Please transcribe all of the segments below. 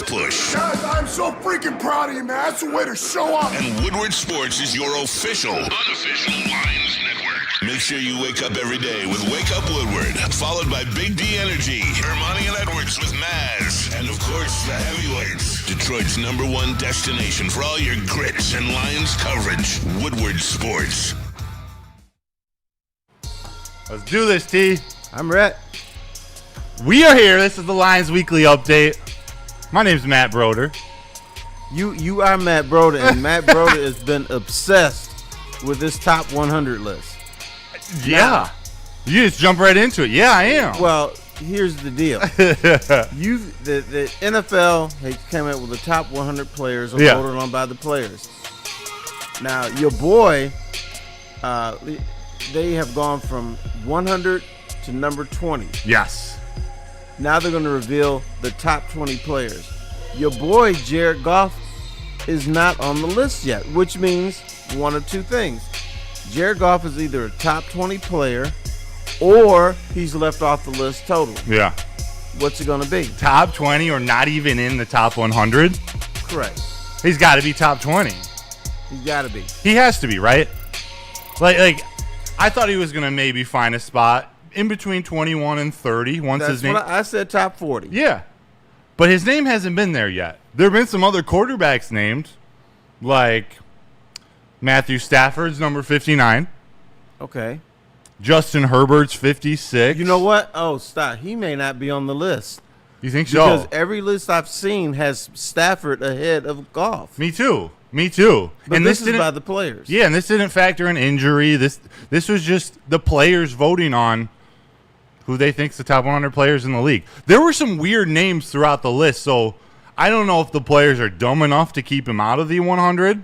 playoff push. Guys, I'm so freaking proud of you, man. That's the way to show up. And Woodward Sports is your official, unofficial Lions network. Make sure you wake up every day with Wake Up Woodward, followed by Big D Energy, Hermione and Edwards with Maz, and of course, the heavyweights. Detroit's #1 destination for all your grits and Lions coverage. Woodward Sports. Let's do this, T. I'm Rhett. We are here. This is the Lions Weekly Update. My name's Matt Broder. You are Matt Broder, and Matt Broder has been obsessed with this top 100 list. Yeah. You just jump right into it. Yeah, I am. Well, here's the deal. The NFL has come out with the top 100 players voted on by the players. Now, your boy, they have gone from 100 to number 20. Yes. Now they're going to reveal the top 20 players. Your boy, Jared Goff, is not on the list yet, which means one of two things. Jared Goff is either a top 20 player or he's left off the list totally. Yeah. What's it going to be? Top 20 or not even in the top 100? Correct. He's got to be top 20. He's got to be. He has to be, right? Like I thought he was going to maybe find a spot in between 21 and 30 once That's his name. what I said top 40. Yeah. But his name hasn't been there yet. There have been some other quarterbacks named, like Matthew Stafford's number 59. Okay. Justin Herbert's 56. You know what? Oh, stop. He may not be on the list. You think Because so? every list I've seen has Stafford ahead of Goff. Me too. But And this is didn't- by the players. Yeah, and this didn't factor in injury. This was just the players voting on who they think's the top 100 players in the league. There were some weird names throughout the list, so I don't know if the players are dumb enough to keep him out of the 100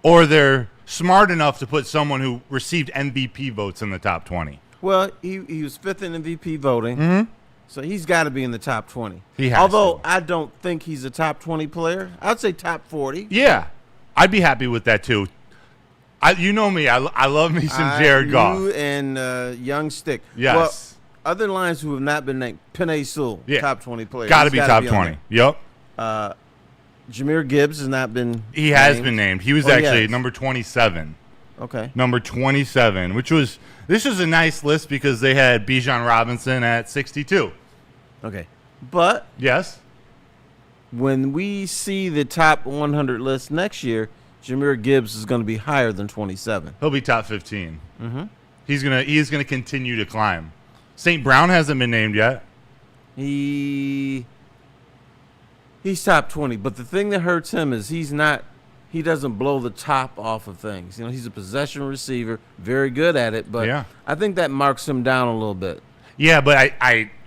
or they're smart enough to put someone who received MVP votes in the top 20. Well, he was fifth in MVP voting. Mm-hmm. So he's got to be in the top 20. He has Although to. I don't think he's a top 20 player. I'd say top 40. Yeah, I'd be happy with that too. You know me. I love me some Jared Goff. You and Young Stick. Yes. Well, other lines who have not been named. Penei Sewell, Yeah. top 20 player. Got to He's be gotta top on 20. Yep. there. Jameer Gibbs has not been He has been named. He was Oh, actually yes. number 27. Okay. Number 27, this was a nice list because they had Bijan Robinson at 62. Okay. But Yes? when we see the top 100 list next year, Jameer Gibbs is going to be higher than 27. He'll be top 15. Mm-hmm. He's gonna continue to climb. St. Brown hasn't been named yet. He's top 20, but the thing that hurts him is he doesn't blow the top off of things. You know, he's a possession receiver, very good at it, but Yeah. I think that marks him down a little bit. Yeah, but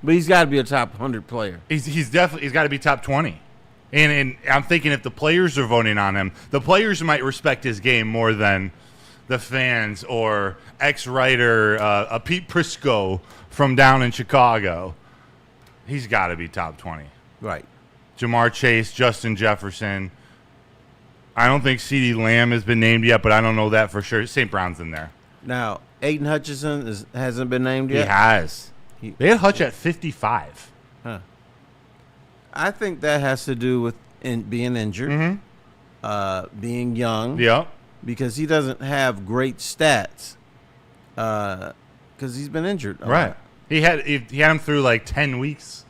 But he's got to be a top 100 player. he's got to be top 20. And I'm thinking if the players are voting on him, the players might respect his game more than the fans or ex-writer a Pete Prisco from down in Chicago. He's got to be top 20. Right. Jamar Chase, Justin Jefferson. I don't think CeeDee Lamb has been named yet, but I don't know that for sure. St. Brown's in there. Now, Aiden Hutchinson hasn't been named He yet. has. They had Hutch at 55. Huh. I think that has to do with being injured, being young. Yep. Because he doesn't have great stats because he's been injured. a Right. lot. He had him through like 10 weeks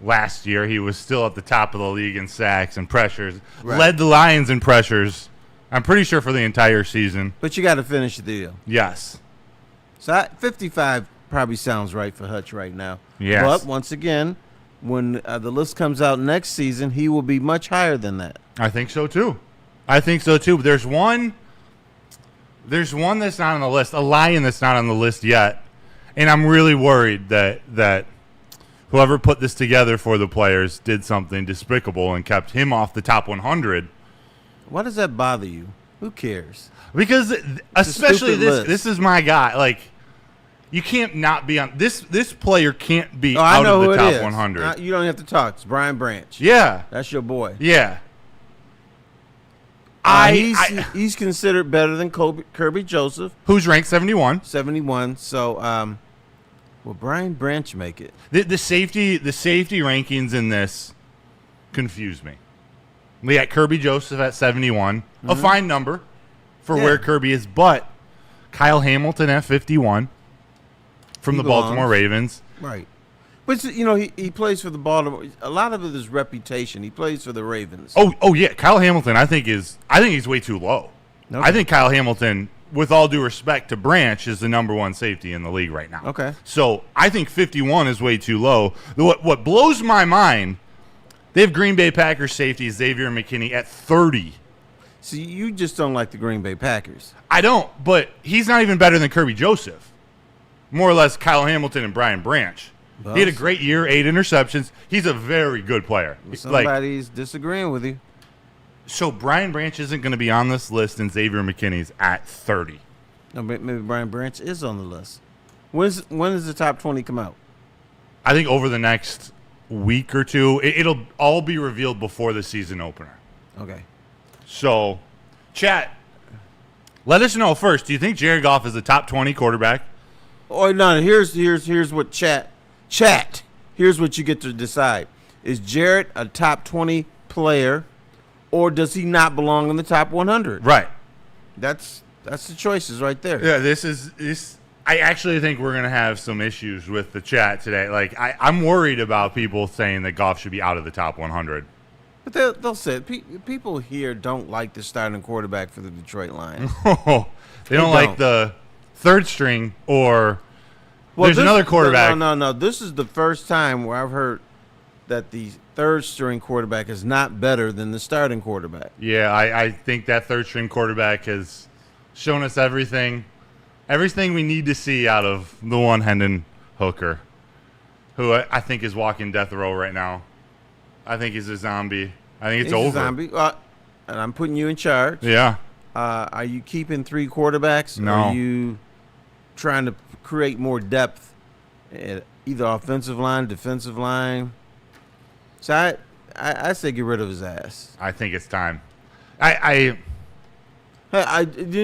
last year. He was still at the top of the league in sacks and pressures. Right. Led the Lions in pressures, I'm pretty sure, for the entire season. But you got to finish the deal. Yes. So 55 probably sounds right for Hutch right now. Yes. But once again, when the list comes out next season, he will be much higher than that. I think so too. But there's one that's not on the list, a Lion that's not on the list yet. And I'm really worried that whoever put this together for the players did something despicable and kept him off the top 100. Why does that bother you? Who cares? Because especially stupid list. this is my guy. Like, you can't not be on this player can't be I out know of who the it top is. 100. You don't have to talk. It's Brian Branch. Yeah. That's your boy. Yeah. He's considered better than Kirby Joseph, who's ranked 71. 71. So, will Brian Branch make it? The safety rankings in this confuse me. We got Kirby Joseph at 71, a fine number for where Kirby is, but Kyle Hamilton at 51 from the Baltimore Ravens. Right. But, he plays for the Baltimore. A lot of it is reputation. He plays for the Ravens. Oh yeah. Kyle Hamilton, I think he's way too low. Okay. I think Kyle Hamilton, with all due respect to Branch, is the number one safety in the league right now. Okay. So I think 51 is way too low. What blows my mind, they have Green Bay Packers safety Xavier McKinney at 30. See, you just don't like the Green Bay Packers. I don't, but he's not even better than Kirby Joseph. More or less Kyle Hamilton and Brian Branch. Well, he had a great year, 8 interceptions. He's a very good player. Somebody's disagreeing with you. So Brian Branch isn't going to be on this list, and Xavier McKinney's at 30. No, maybe Brian Branch is on the list. When does the top 20 come out? I think over the next week or two, it'll all be revealed before the season opener. Okay. So, chat, let us know first. Do you think Jared Goff is a top 20 quarterback? Oh no! Here's what chat. Here's what you get to decide: is Jared a top 20 player, or does he not belong in the top 100? Right. That's the choices right there. Yeah. This. I actually think we're gonna have some issues with the chat today. Like, I'm worried about people saying that Goff should be out of the top 100. But they'll say people here don't like the starting quarterback for the Detroit Lions. They don't like the third string or there's another quarterback. No. This is the first time where I've heard that the third string quarterback is not better than the starting quarterback. Yeah, I think that third string quarterback has shown us everything we need to see out of the one Hendon Hooker, who I think is walking death row right now. I think he's a zombie. I think it's over. A zombie. And I'm putting you in charge. Yeah. Are you keeping 3 quarterbacks? No. Or are you trying to create more depth at either offensive line, defensive line? So I say get rid of his ass. I think it's time. You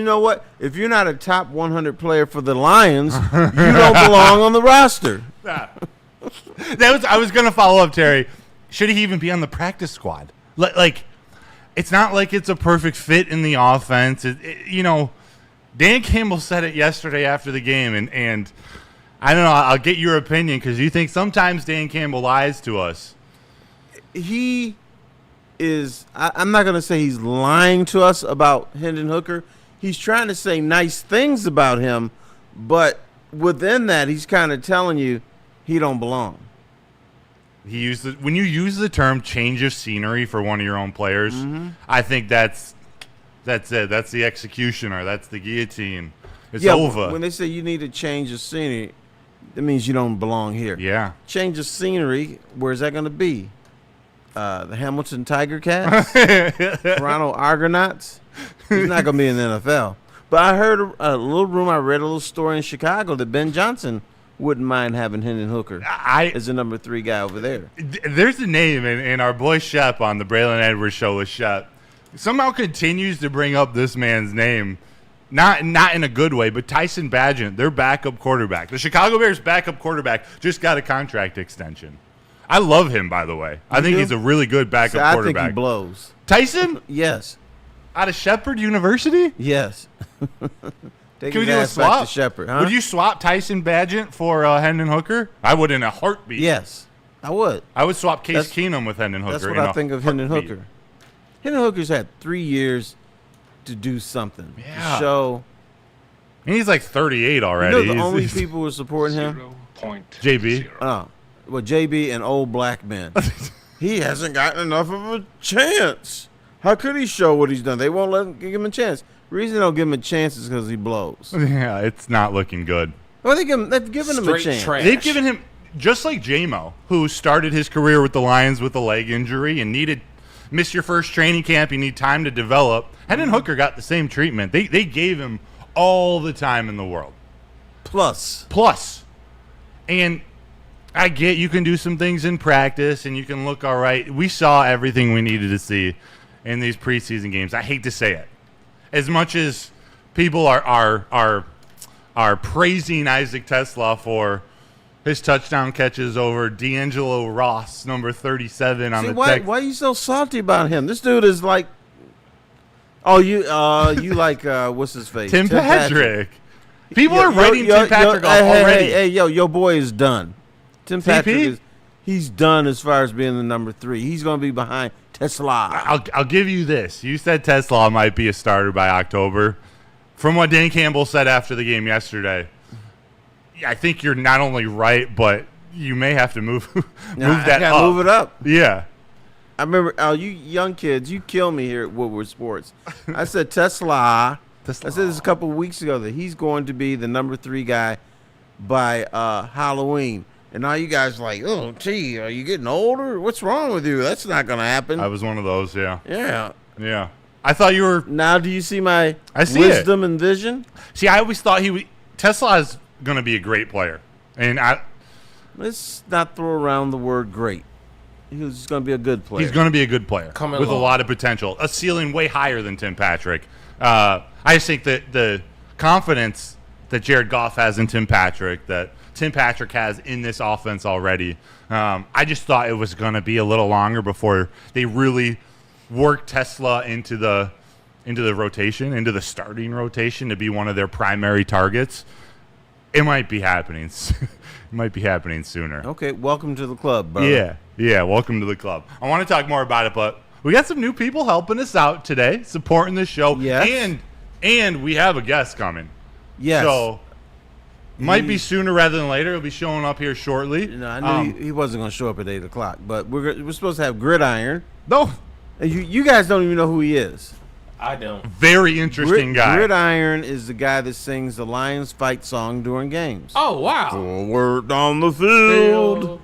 know what? If you're not a top 100 player for the Lions, you don't belong on the roster. I was going to follow up, Terry. Should he even be on the practice squad? Like, it's not like it's a perfect fit in the offense. Dan Campbell said it yesterday after the game, and I don't know. I'll get your opinion because you think sometimes Dan Campbell lies to us. He is. I'm not going to say he's lying to us about Hendon Hooker. He's trying to say nice things about him, but within that, he's kind of telling you he don't belong. When you use the term change of scenery for one of your own players, I think that's it. That's the executioner. That's the guillotine. It's over. When they say you need to change of scenery, that means you don't belong here. Yeah. Change of scenery, where's that going to be? The Hamilton Tiger Cats? Toronto Argonauts? He's not going to be in the NFL. But I heard a little rumor, I read a little story in Chicago that Ben Johnson wouldn't mind having Hendon Hooker as the number 3 guy over there. There's a name, and our boy Shep on the Braylon Edwards show with Shep somehow continues to bring up this man's name. Not in a good way, but Tyson Bagent, their backup quarterback. The Chicago Bears backup quarterback just got a contract extension. I love him, by the way. I think he's a really good backup quarterback. I think he blows. Tyson? Yes. Out of Shepherd University? Yes. Can we do a swap? Shepherd, huh? Would you swap Tyson Bagent for Hendon Hooker? I would in a heartbeat. Yes, I would. I would swap Case Keenum with Hendon Hooker. That's what I think of Hendon Hooker. Hendon Hooker's had 3 years to do something. Yeah. To show. And he's like 38 already. You know the only people who are supporting him? JB. Well, JB and old black men. He hasn't gotten enough of a chance. How could he show what he's done? They won't let him give him a chance. The reason they don't give him a chance is because he blows. Yeah, it's not looking good. Well, they've given him a chance. They've given him, just like J-Mo, who started his career with the Lions with a leg injury and missed your first training camp. You need time to develop. Hendon Hooker got the same treatment. They gave him all the time in the world. Plus. And I get you can do some things in practice and you can look all right. We saw everything we needed to see in these preseason games. I hate to say it. As much as people are praising Isaac Teslaa for His touchdown catches over D'Angelo Ross, number 37 on the why are you so salty about him? This dude is like, you like what's his face? Tim Patrick. People are writing Tim Patrick off already. Hey, your boy is done. Tim Patrick he's done as far as being the number 3. He's going to be behind Teslaa. I'll give you this. You said Teslaa might be a starter by October. From what Dan Campbell said after the game yesterday, I think you're not only right, but you may have to move that up. Move it up. Yeah. I remember, you young kids, you kill me here at Woodward Sports. I said Teslaa. I said this a couple of weeks ago that he's going to be the number 3 guy by Halloween. And now you guys are like, oh, gee, are you getting older? What's wrong with you? That's not going to happen. I was one of those, yeah. Yeah. Yeah. I thought you were. Now do you see my wisdom and vision? See, I always thought Teslaa is going to be a great player. And let's not throw around the word great. He's going to be a good player. He's going to be a good player with a lot of potential. A ceiling way higher than Tim Patrick. I just think that the confidence that Jared Goff has in Tim Patrick, that Tim Patrick has in this offense already, I just thought it was going to be a little longer before they really worked Teslaa into the rotation, into the starting rotation to be one of their primary targets. It might be happening. It might be happening sooner. Okay, welcome to the club, brother. Yeah, welcome to the club. I want to talk more about it, but we got some new people helping us out today, supporting the show. Yes. And we have a guest coming. Yes. So might be sooner rather than later. He'll be showing up here shortly. No, I knew he wasn't going to show up at 8 o'clock, but we're supposed to have Gridiron. No. You guys don't even know who he is. I don't. Very interesting guy. Gridiron is the guy that sings the Lions fight song during games. Oh, wow. Forward on the field.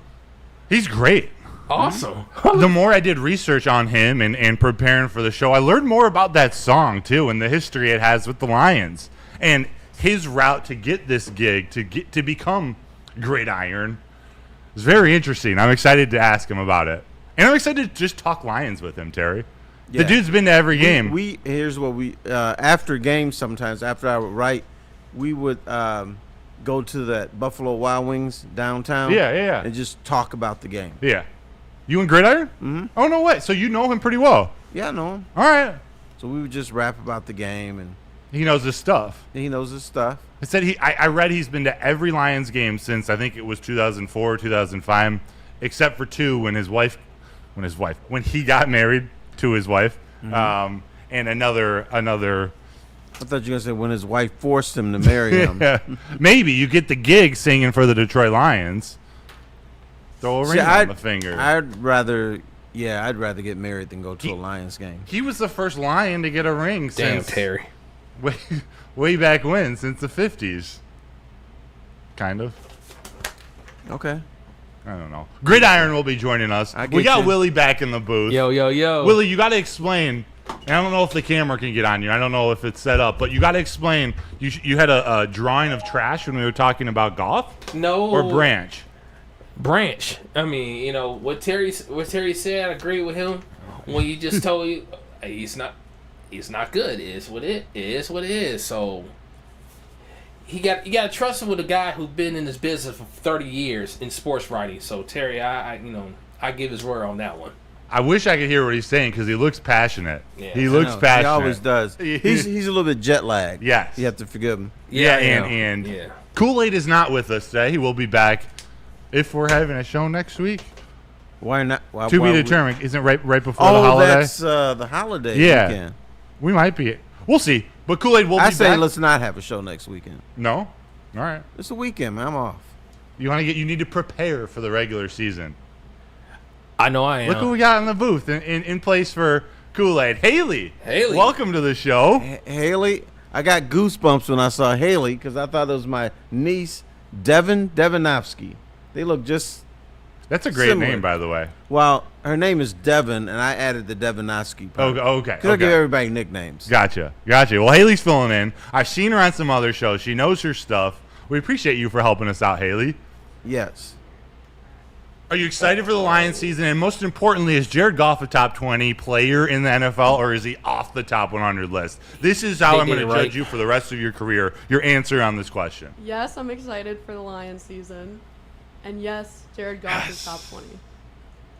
He's great. Awesome. The more I did research on him and preparing for the show, I learned more about that song, too, and the history it has with the Lions. And his route to get this gig, to become Gridiron, is very interesting. I'm excited to ask him about it. And I'm excited to just talk Lions with him, Terry. Yeah. The dude's been to every game. Here's what we after games sometimes, after I would write, we would go to that Buffalo Wild Wings downtown. Yeah. And just talk about the game. Yeah. You and Gridiron? Mm-hmm. Oh, no way. So you know him pretty well. Yeah, I know him. All right. So we would just rap about the game. And he knows his stuff. He knows his stuff. I said I read he's been to every Lions game since I think it was 2004 or 2005, except for 2 when he got married to his wife, and another. I thought you were gonna say when his wife forced him to marry him. Yeah. Maybe you get the gig singing for the Detroit Lions. Throw a ring on the finger. I'd rather get married than go to a Lions game. He was the first Lion to get a ring since Terry. Way back when, since the 50s. Kind of. Okay. I don't know. Gridiron will be joining us. We got Willie back in the booth. Yo. Willie, you got to explain. And I don't know if the camera can get on you. I don't know if it's set up, but you got to explain. You had a drawing of trash when we were talking about golf? No. Or Branch? Branch. I mean, what Terry said, I agree with him. When you just told you he's not good. It is what it is. So you got to trust him with a guy who's been in this business for 30 years in sports writing. So Terry, I give his word on that one. I wish I could hear what he's saying because he looks passionate. Yeah. He looks passionate. He always does. He's a little bit jet lagged. Yes. You have to forgive him. Yeah. Kool-Aid is not with us today. He will be back if we're having a show next week. Why not? To be determined. Isn't it right before the holiday? Oh, that's the holiday weekend. We might be. We'll see. But Kool-Aid will be back. I say let's not have a show next weekend. No? All right. It's a weekend, man. I'm off. You need to prepare for the regular season. I know I am. Look who we got in the booth in place for Kool-Aid. Haley. Welcome to the show. Haley. I got goosebumps when I saw Haley because I thought it was my niece, Devinovsky. They look just That's a great similar name, by the way. Well, her name is Devin, and I added the Devinovsky part. Okay. Because I give everybody nicknames. Gotcha. Well, Haley's filling in. I've seen her on some other shows. She knows her stuff. We appreciate you for helping us out, Haley. Yes. Are you excited for the Lions season? And most importantly, is Jared Goff a top 20 player in the NFL, or is he off the top 100 list? This is how I'm going to judge you for the rest of your career. Your answer on this question. Yes, I'm excited for the Lions season. And yes, Jared Goff is top 20.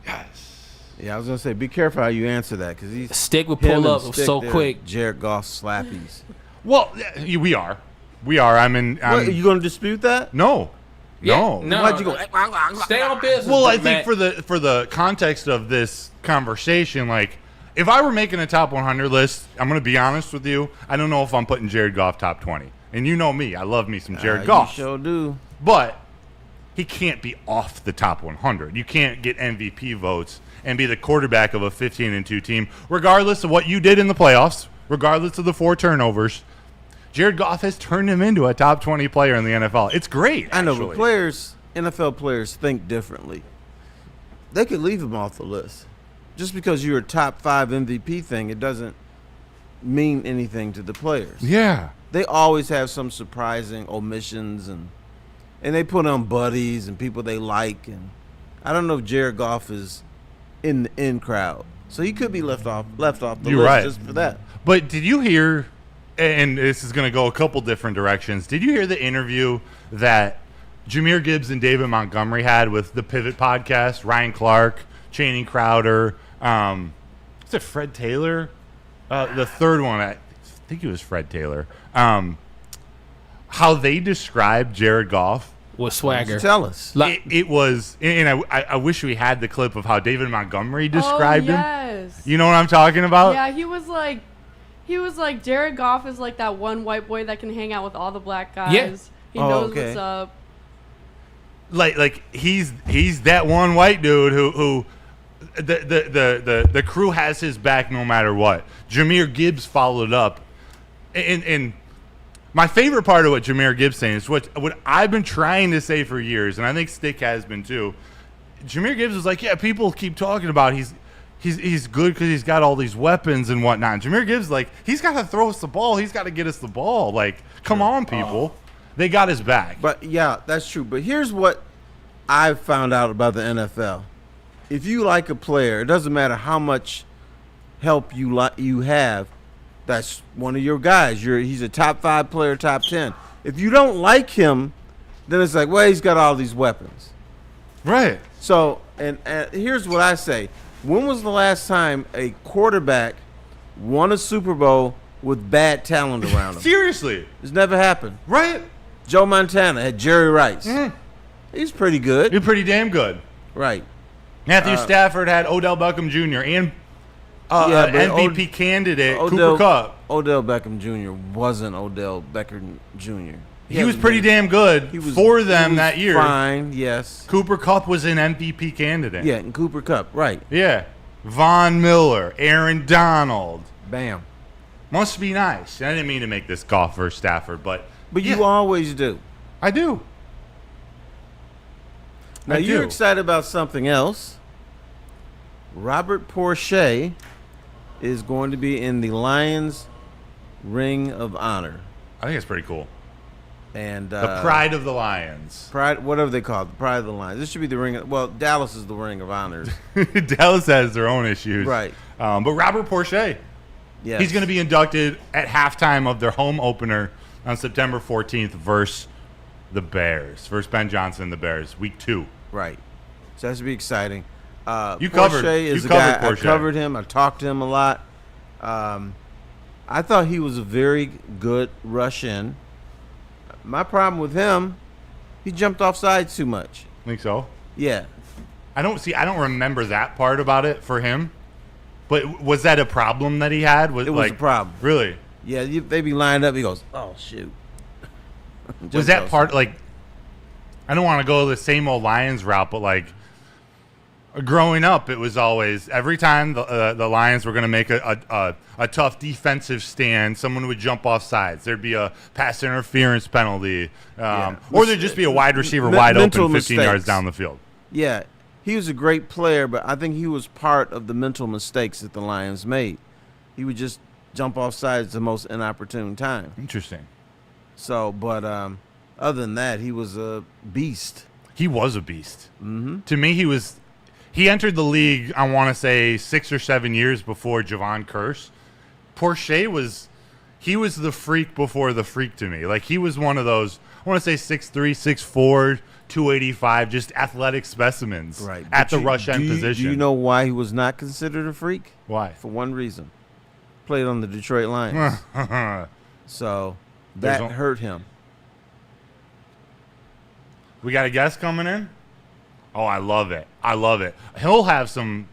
Yes. Yeah, I was gonna say, be careful how you answer that because he's Stick would pull up so quick. Jared Goff slappies. Well, we are. What, you gonna dispute that? No. No. Why'd you go? Stay on business. Well, I Matt. think for the context of this conversation, like if I were making a top 100 list, I'm going to be honest with you. I don't know if I'm putting Jared Goff top 20. And you know me, I love me some Jared Goff. You sure do. But he can't be off the top 100. You can't get MVP votes and be the quarterback of a 15-2 team, regardless of what you did in the playoffs, regardless of the 4 turnovers. Jared Goff has turned him into a top 20 player in the NFL. It's great. I know, actually. but NFL players think differently. They could leave him off the list. Just because you're a top 5 MVP thing, it doesn't mean anything to the players. Yeah. They always have some surprising omissions, and they put on buddies and people they like. And I don't know if Jared Goff is in the in crowd, so he could be left off the You're list right. just for that. But did you hear, and this is going to go a couple different directions, did you hear the interview that Jahmyr Gibbs and David Montgomery had with the Pivot podcast, Ryan Clark, Channing Crowder, is it Fred Taylor? The third one, I think it was Fred Taylor. How they described Jared Goff. With swagger. Tell us. It was, and I wish we had the clip of how David Montgomery described him. Yes. You know what I'm talking about? Yeah, he was like Jared Goff is like that one white boy that can hang out with all the black guys. Yeah. He knows what's up. Like he's that one white dude who the crew has his back no matter what. Jahmyr Gibbs followed up, and my favorite part of what Jahmyr Gibbs saying is what I've been trying to say for years, and I think Stick has been too. Jahmyr Gibbs was like, yeah, people keep talking about he's good because he's got all these weapons and whatnot. And Jahmyr Gibbs like he's got to throw us the ball. He's got to get us the ball. Like, come on, people. They got his back. But yeah, that's true. But here's what I've found out about the NFL. If you like a player, it doesn't matter how much help you have. That's one of your guys. He's a top 5 player, top 10. If you don't like him, then it's like, well, he's got all these weapons. Right. So, and here's what I say. When was the last time a quarterback won a Super Bowl with bad talent around him? Seriously. It's never happened. Right. Joe Montana had Jerry Rice. Mm. He's pretty good. You're pretty damn good. Right. Matthew Stafford had Odell Beckham Jr. and but MVP candidate Cooper Kupp. Odell Beckham Jr. wasn't Odell Beckham Jr. He was pretty damn good for them that year. Fine, yes. Cooper Kupp was an MVP candidate. Yeah, and Cooper Kupp, right. Yeah. Von Miller, Aaron Donald. Bam. Must be nice. I didn't mean to make this Goff versus Stafford, but yeah, you always do. I do. Now, you're excited about something else. Robert Porsche is going to be in the Lions Ring of Honor. I think it's pretty cool. And the Pride of the Lions. Pride, whatever they call it, the Pride of the Lions. This should be the Ring of, well, Dallas is the Ring of Honor. Dallas has their own issues. Right. But Robert Porsche, yes. he's going to be inducted at halftime of their home opener on September 14th versus the Bears, versus Ben Johnson and the Bears, week 2. Right. So that should be exciting. Porsche is a guy. I covered him. I talked to him a lot. I thought he was a very good rush in. My problem with him, he jumped off sides too much. Think so? Yeah. I don't remember that part about it for him. But was that a problem that he had? It was a problem. Really? Yeah, they be lined up. He goes, oh, shoot. Was that part, like, I don't want to go the same old Lions route, but, like, growing up, it was always, every time the Lions were going to make a tough defensive stand, someone would jump off sides. There'd be a pass interference penalty. Or there'd just be a wide receiver wide open 15 yards down the field. Yeah. He was a great player, but I think he was part of the mental mistakes that the Lions made. He would just jump off sides at the most inopportune time. Interesting. So, but other than that, he was a beast. He was a beast. Mm-hmm. To me, he entered the league, I want to say, 6 or 7 years before Javon Curse. Porsche was the freak before the freak to me. Like, he was one of those, I want to say 6'3", 6'4", 285, just athletic specimens Right. at But the rush end position. Do you know why he was not considered a freak? Why? For one reason. Played on the Detroit Lions. So that hurt him. We got a guest coming in? Oh, I love it. He'll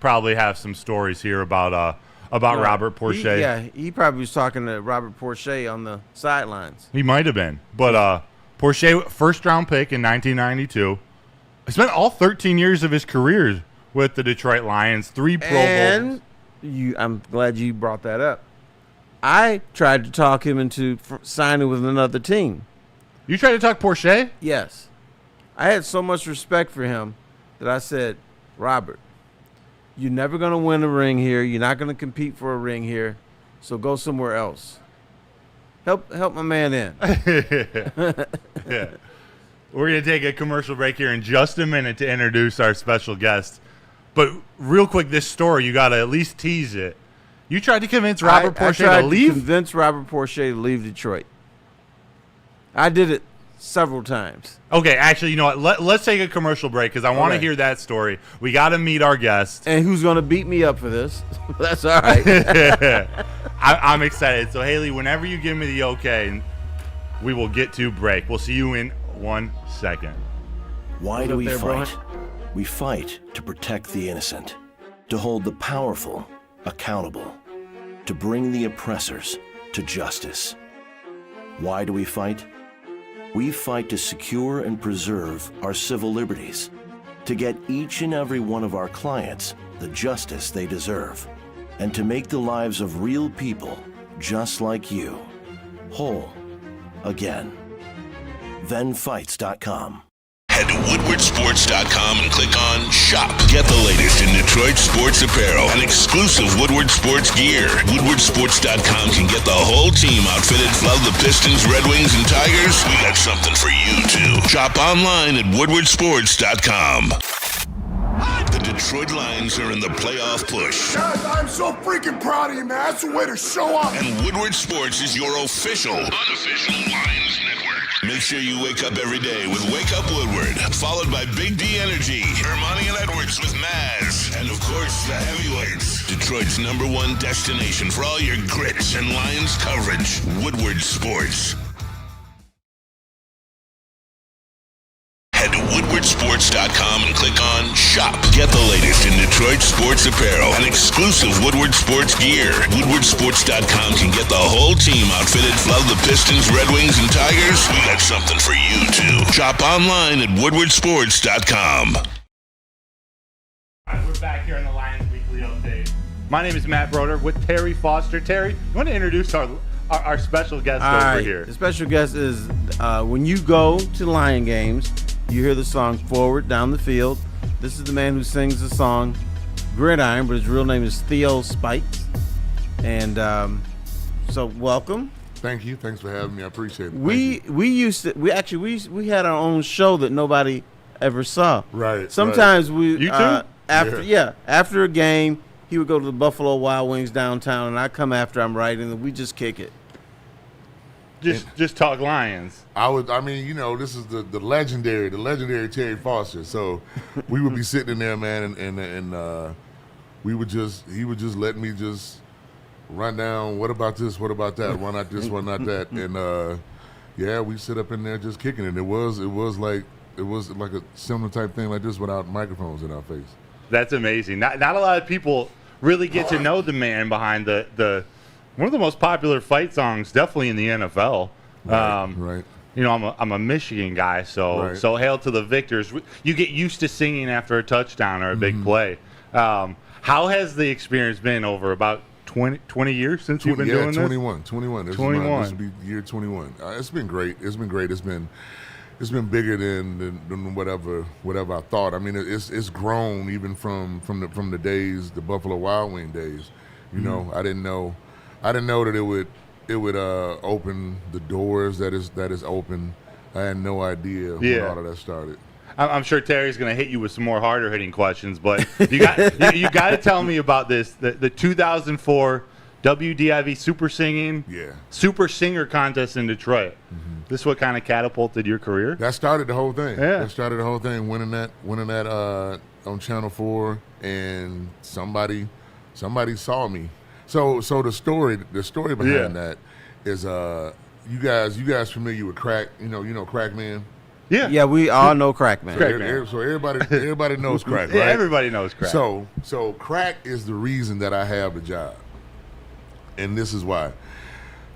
probably have some stories here about Robert Porcher. He probably was talking to Robert Porcher on the sidelines. He might have been. But Porcher, first-round pick in 1992. He spent all 13 years of his career with the Detroit Lions, 3 Pro Bowls. I'm glad you brought that up. I tried to talk him into signing with another team. You tried to talk Porcher? Yes. I had so much respect for him that I said, Robert, you're never going to win a ring here. You're not going to compete for a ring here. So go somewhere else. Help my man in. Yeah. We're going to take a commercial break here in just a minute to introduce our special guest. But real quick, this story, you got to at least tease it. You tried to convince Robert Porcher to leave? I tried to convince Robert Porcher to leave Detroit. I did it several times. Okay, actually, you know what? Let's take a commercial break because I want to hear that story. We got to meet our guest. And who's going to beat me up for this? That's all right. I'm excited. So, Haley, whenever you give me the okay, we will get to break. We'll see you in 1 second. Why do we fight? We fight to protect the innocent, to hold the powerful accountable, to bring the oppressors to justice. Why do we fight? We fight to secure and preserve our civil liberties, to get each and every one of our clients the justice they deserve, and to make the lives of real people just like you whole again. ThenFights.com. Head to WoodwardSports.com and click on Shop. Get the latest in Detroit sports apparel and exclusive Woodward sports gear. WoodwardSports.com can get the whole team outfitted. Love the Pistons, Red Wings, and Tigers? We got something for you, too. Shop online at WoodwardSports.com. The Detroit Lions are in the playoff push. Guys, I'm so freaking proud of you, man. That's the way to show up. And Woodward Sports is your official, unofficial Lions network. Make sure you wake up every day with Wake Up Woodward, followed by Big D Energy, Hermione and Edwards with Maz, and of course, the heavyweights. Detroit's #1 destination for all your grits and Lions coverage. Woodward Sports. Head to WoodwardSports.com and click on Shop. Get the latest in Detroit sports apparel and exclusive Woodward sports gear. WoodwardSports.com can get the whole team outfitted. Love the Pistons, Red Wings, and Tigers? We got something for you, too. Shop online at WoodwardSports.com. All right, we're back here on the Lions Weekly Update. My name is Matt Broder with Terry Foster. Terry, you want to introduce our special guest over here? The special guest is when you go to Lion games, you hear the song Forward Down the Field. This is the man who sings the song Gridiron, but his real name is Theo Spikes. And so welcome. Thank you. Thanks for having me. I appreciate it. We had our own show that nobody ever saw. Right. Sometimes right. we You too? after a game, he would go to the Buffalo Wild Wings downtown, and I come after I'm writing, and we just kick it. Just talk Lions. This is the legendary Terry Foster. So we would be sitting in there, man, and he would just let me just run down. What about this? What about that? Why not this? Why not that? And we sit up in there just kicking it. It was like a similar type thing like this without microphones in our face. That's amazing. Not a lot of people really get to know the man behind the one of the most popular fight songs, definitely in the NFL. Right. You know, I'm a Michigan guy, so hail to the victors. You get used to singing after a touchdown or a big play. How has the experience been over about 20 years since you've been doing this? 21. 21. This will be year 21. It's been great. It's been bigger than whatever I thought. I mean, it's grown even from the days, the Buffalo Wild Wing days. You know, I didn't know that it would open the doors that is open. I had no idea when all of that started. I'm sure Terry's going to hit you with some more harder hitting questions, but you got to tell me about this the 2004 WDIV Super Singer contest in Detroit. This is what kind of catapulted your career? That started the whole thing. Yeah. That started the whole thing. Winning that on Channel 4, and somebody saw me. So the story behind that is you guys familiar with Crack? You know Crack Man? Yeah. Yeah, we all know Crack Man. So everybody knows Crack, right? Yeah, everybody knows Crack. So Crack is the reason that I have the job, and this is why.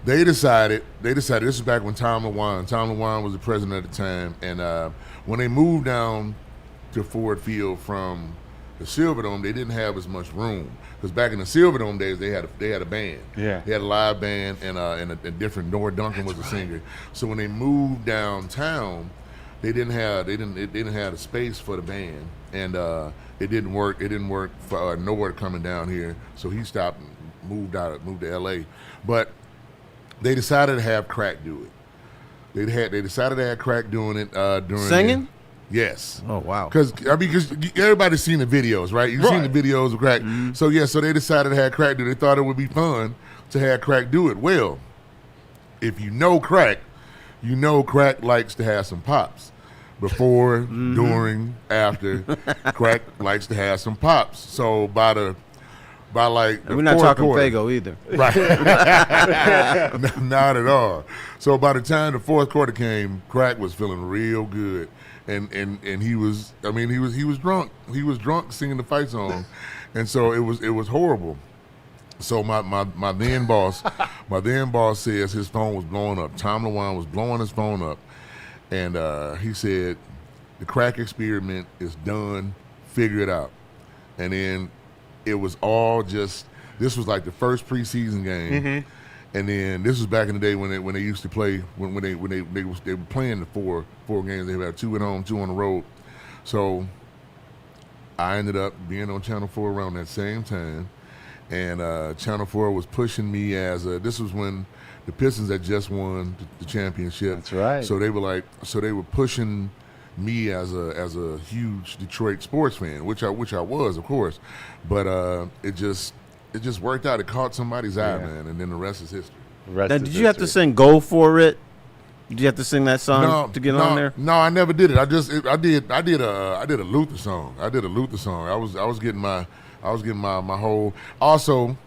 They decided. This is back when Tom LeWine was the president at the time, and when they moved down to Ford Field from the Silverdome, they didn't have as much room, because back in the Silverdome days, they had a band. Yeah. They had a live band and a different. Nora Duncan was a singer. So when they moved downtown, they didn't have the space for the band, and it didn't work. It didn't work for Nowhere coming down here. So he stopped, and moved to L.A. But they decided to have Crack do it. They decided to have Crack doing it during Singing? Yes. Oh, wow. Because everybody's seen the videos, right? You've seen the videos of Crack. Mm-hmm. So they decided to have Crack do it. They thought it would be fun to have Crack do it. Well, if you know Crack, you know Crack likes to have some pops. Before, during, after, Crack likes to have some pops. So by the we're not talking quarter, Fago either. right? Not at all. So by the time the fourth quarter came, Crack was feeling real good, and he was drunk. He was drunk singing the fight song, and so it was horrible. So my then boss says his phone was blowing up. Tom LeWine was blowing his phone up, and he said the Crack experiment is done. Figure it out, and then. It was all just. This was like the first preseason game, and then this was back in the day when they used to play when they were playing the four games. They had 2 at home, 2 on the road. So I ended up being on Channel 4 around that same time, and Channel 4 was pushing me as a. This was when the Pistons had just won the championship. That's right. So they were pushing me as a huge Detroit sports fan, which I was, of course, but it just worked out. It caught somebody's eye, man, and then the rest is history. Now, did you have to sing "Go For It"? Did you have to sing that song to get on there? No, I never did it. I did a Luther song. I was getting my whole. Also,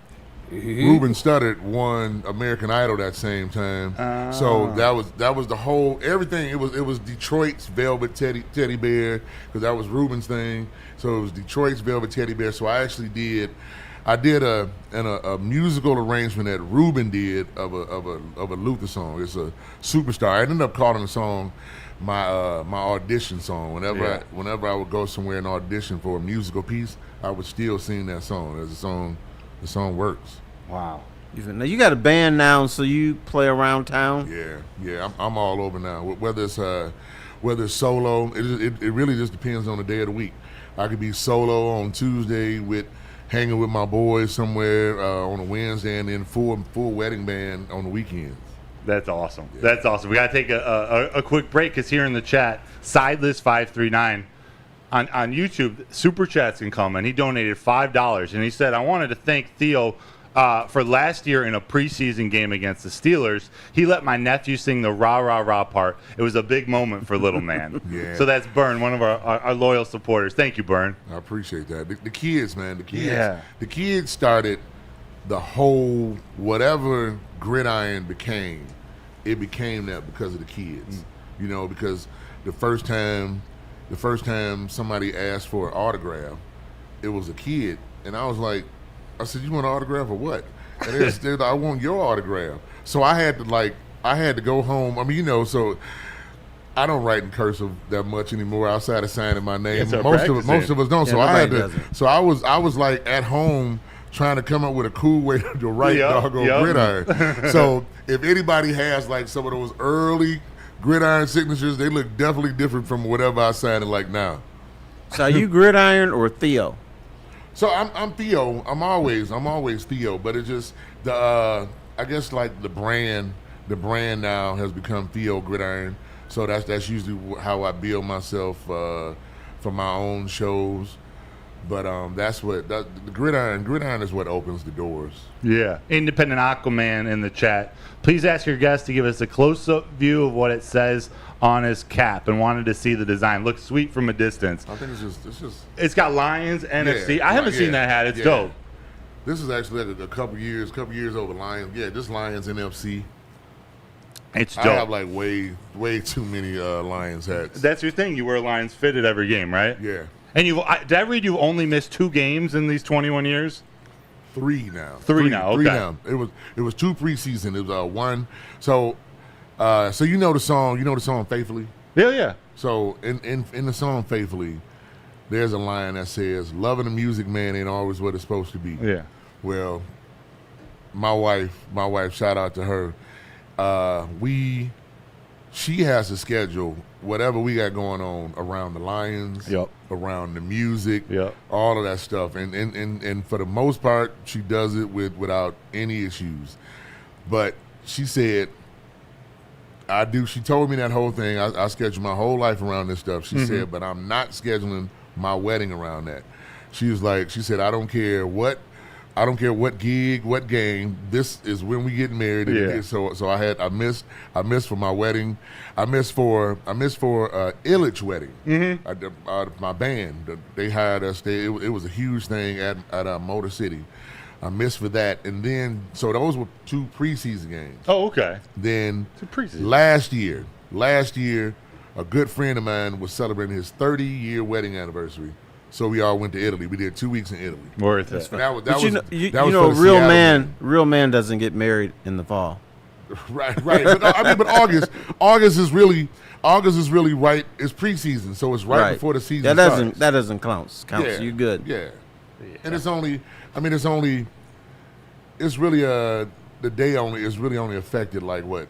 Ruben Studdard won American Idol that same time, so that was the whole everything. It was Detroit's Velvet Teddy Bear, because that was Ruben's thing. So it was Detroit's Velvet Teddy Bear. So I actually did a musical arrangement that Ruben did of a Luther song. It's a Superstar. I ended up calling the song my audition song. Whenever I would go somewhere and audition for a musical piece, I would still sing that song. As the song works. Wow. Now you got a band now, so you play around town. Yeah. I'm all over now. Whether it's solo, it really just depends on the day of the week. I could be solo on Tuesday with hanging with my boys somewhere on a Wednesday, and then full wedding band on the weekends. That's awesome. Yeah. That's awesome. We got to take a quick break, because here in the chat, Sideless539 on YouTube, Super Chats can come, and he donated $5, and he said, I wanted to thank Theo for last year in a preseason game against the Steelers. He let my nephew sing the rah, rah, rah part. It was a big moment for little man. Yeah. So that's Byrne, one of our loyal supporters. Thank you, Byrne. I appreciate that. The kids, man. The kids. Yeah. The kids started the whole, whatever Gridiron became, it became that because of the kids. You know, because the first time somebody asked for an autograph, it was a kid. And I was like, I said, you want an autograph or what? And they said, I want your autograph. So I had to go home. I mean, you know, so I don't write in cursive that much anymore outside of signing my name. Most of us don't. Yeah, so I was like at home trying to come up with a cool way to write doggone Gridiron. So if anybody has like some of those early Gridiron signatures, they look definitely different from whatever I signed it like now. So are you Gridiron or Theo? So I'm Theo. I'm always Theo. But it's just I guess like the brand now has become Theo Gridiron. So that's usually how I build myself for my own shows. But that's what the gridiron is what opens the doors. Yeah. Independent Aquaman in the chat. Please ask your guest to give us a close-up view of what it says on his cap and wanted to see the design. Looks sweet from a distance. I think it's just. It's got Lions, NFC. I haven't seen that hat. It's dope. This is actually like a couple years over Lions. Yeah, this Lions NFC. It's dope. I have like way too many Lions hats. That's your thing. You wear Lions fitted every game, right? Yeah. And did I read you've only missed 2 games in these 21 years? 3 now. 3 now. Okay. 3 now. It was 2 preseason. It was 1. So you know the song Faithfully? Yeah. So in the song Faithfully, there's a line that says, "Loving the music, man, ain't always what it's supposed to be." Yeah. Well, my wife, shout out to her. She has to schedule whatever we got going on around the Lions, around the music, all of that stuff, and for the most part, she does it without any issues. But she said, "I do." She told me that whole thing. I schedule my whole life around this stuff. She said, "But I'm not scheduling my wedding around that." She said, "I don't care what gig, what game. This is when we get married." Yeah. So I missed for my wedding. I missed for Illich wedding. Mm-hmm. My band, they hired us. It was a huge thing at Motor City. I missed for that, and then so those were 2 preseason games. Oh, okay. Then preseason. Last year, a good friend of mine was celebrating his 30-year wedding anniversary. So we all went to Italy. We did 2 weeks in Italy. Worth it. That was real man doesn't get married in the fall. Right. But August is really right. It's preseason, so it's right before the season starts. That doesn't count. Yeah, You good? Yeah. And it's really the day only is really only affected like what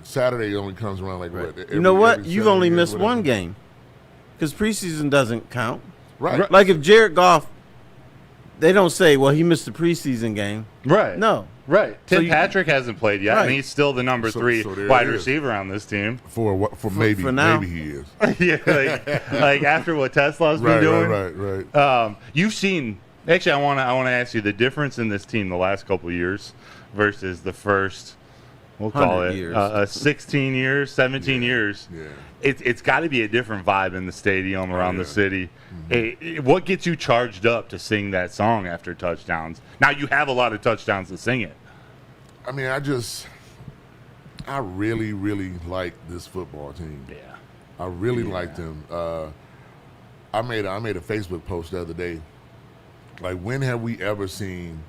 Saturday only comes around like what. You know what? You've only missed 1 game because preseason doesn't count. Right. Like if Jared Goff, they don't say, well, he missed the preseason game. Right. No. Right. Tim Patrick hasn't played yet, and he's still the number 3 wide receiver on this team. For maybe he is. Yeah, like after what Teslaa's been doing. Right. You've seen. Actually, I want to ask you the difference in this team the last couple of years versus the first. We'll call it 16 years, 17 years. Yeah. It's got to be a different vibe in the stadium around the city. Mm-hmm. What gets you charged up to sing that song after touchdowns? Now you have a lot of touchdowns to sing it. I mean, I really, really like this football team. Yeah. I really like them. I made a Facebook post the other day. Like, when have we ever seen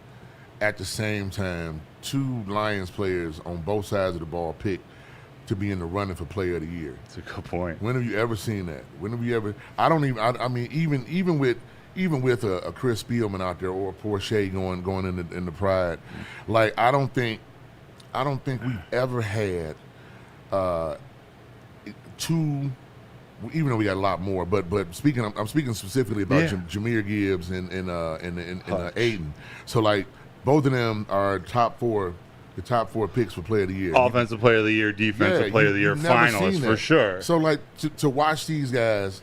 at the same time 2 Lions players on both sides of the ball picked to be in the running for Player of the Year? That's a good point. When have you ever seen that? When have you ever? I don't even. I mean, even with a Chris Spielman out there or a Porsche going in the Pride, like I don't think we've ever had 2. Even though we got a lot more, but I'm speaking specifically about Jahmyr Gibbs and Aiden. So like both of them are the top 4 picks for Player of the Year. Offensive Player of the Year, Defensive Player of the Year, finalists for sure. So like to watch these guys,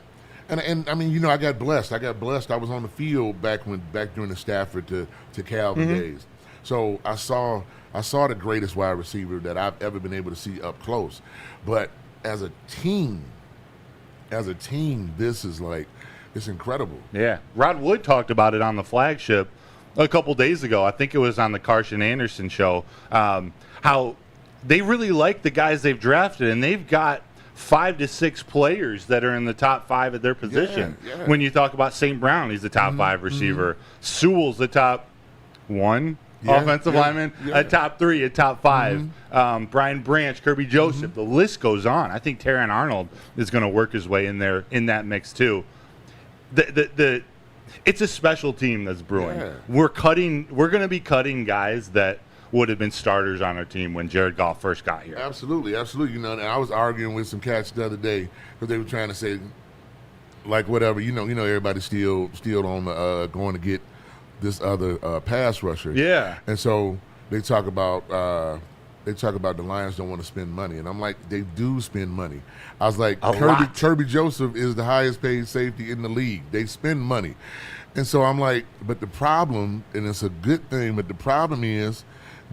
and I mean, I got blessed. I was on the field back during the Stafford to Calvin days. So I saw the greatest wide receiver that I've ever been able to see up close. But as a team, this is like, it's incredible. Yeah. Rod Wood talked about it on the flagship a couple days ago. I think it was on the Carson Anderson show, how they really like the guys they've drafted, and they've got 5 to 6 players that are in the top 5 at their position. Yeah. When you talk about St. Brown, he's the top 5 receiver. Sewell's the top 1 offensive lineman, a top 3, a top 5. Brian Branch, Kirby Joseph, the list goes on. I think Terran Arnold is going to work his way in there in that mix too. It's a special team that's brewing. Yeah. We're going to be cutting guys that would have been starters on our team when Jared Goff first got here. Absolutely. And I was arguing with some cats the other day because they were trying to say, like, whatever. Everybody's still on going to get this other pass rusher. Yeah. And so they talk about the Lions don't want to spend money, and I'm like, they do spend money. I was like, Kirby Joseph is the highest paid safety in the league. They spend money, And so I'm like, but the problem, and it's a good thing, but the problem is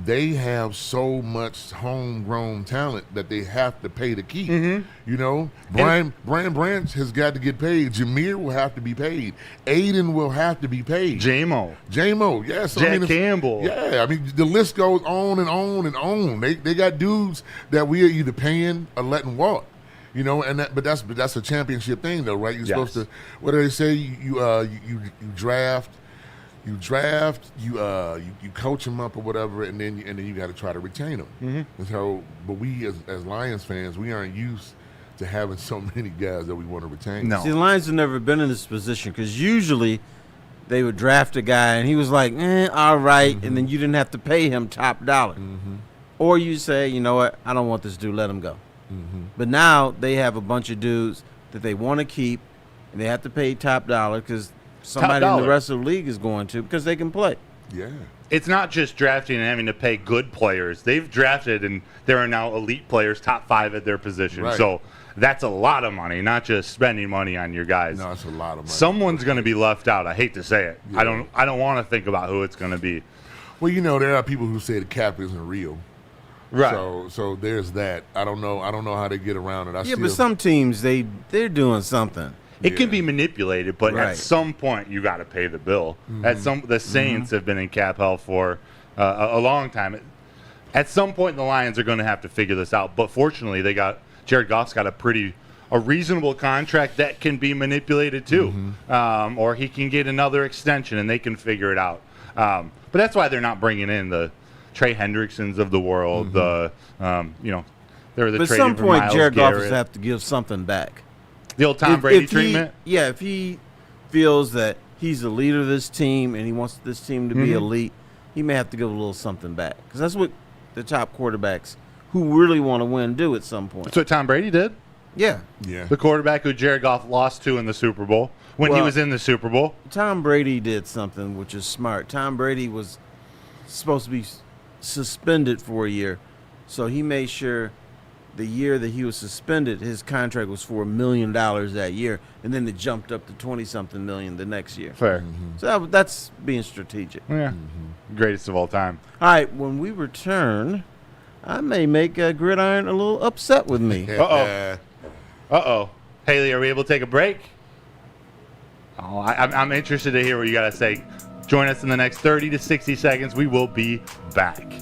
they have so much homegrown talent that they have to pay to keep. You know, Brian Branch has got to get paid. Jameer will have to be paid. Aiden will have to be paid. J-Mo, yes. Jack Campbell. Yeah, I mean, the list goes on and on and on. They got dudes that we are either paying or letting walk. You know, but that's a championship thing, though, right? You're supposed to. What do they say? You draft, you coach them up or whatever, and then you got to try to retain them. And so, but we as Lions fans, we aren't used to having so many guys that we want to retain. No. See, the Lions have never been in this position because usually they would draft a guy and he was like, all right, and then you didn't have to pay him top dollar, or you say, you know what, I don't want this dude, let him go. But now they have a bunch of dudes that they want to keep, and they have to pay top dollar because somebody in the rest of the league is going to, because they can play. Yeah. It's not just drafting and having to pay good players. They've drafted, and there are now elite players, top 5 at their position. Right. So that's a lot of money, not just spending money on your guys. No, it's a lot of money. Someone's going to be left out. I hate to say it. Yeah. I don't want to think about who it's going to be. Well, you know, there are people who say the cap isn't real. Right. So there's that. I don't know how they get around it. But some teams they're doing something. It can be manipulated, but Right. at some point you got to pay the bill. The Saints have been in cap hell for a long time. At some point, the Lions are going to have to figure this out. But fortunately, Jared Goff's got a reasonable contract that can be manipulated too, or he can get another extension and they can figure it out. But that's why they're not bringing in the Trey Hendricksons of the world. They're the. But at trading some for point, Myles Jared Goff Garrett. will have to give something back. The old Tom Brady treatment. If he feels that he's the leader of this team and he wants this team to be elite, he may have to give a little something back. Because that's what the top quarterbacks who really want to win do at some point. That's what Tom Brady did. Yeah. The quarterback who Jared Goff lost to in the Super Bowl when he was in the Super Bowl. Tom Brady did something which is smart. Tom Brady was supposed to be suspended for a year, so he made sure the year that he was suspended, his contract was for $1 million that year, and then it jumped up to 20-something million the next year. Fair. So that's being strategic. Yeah. Greatest of all time. All right, when we return, I may make Gridiron a little upset with me. Uh-oh. Haley, are we able to take a break? Oh, I'm interested to hear what you got to say. Join us in the next 30 to 60 seconds. We will be back.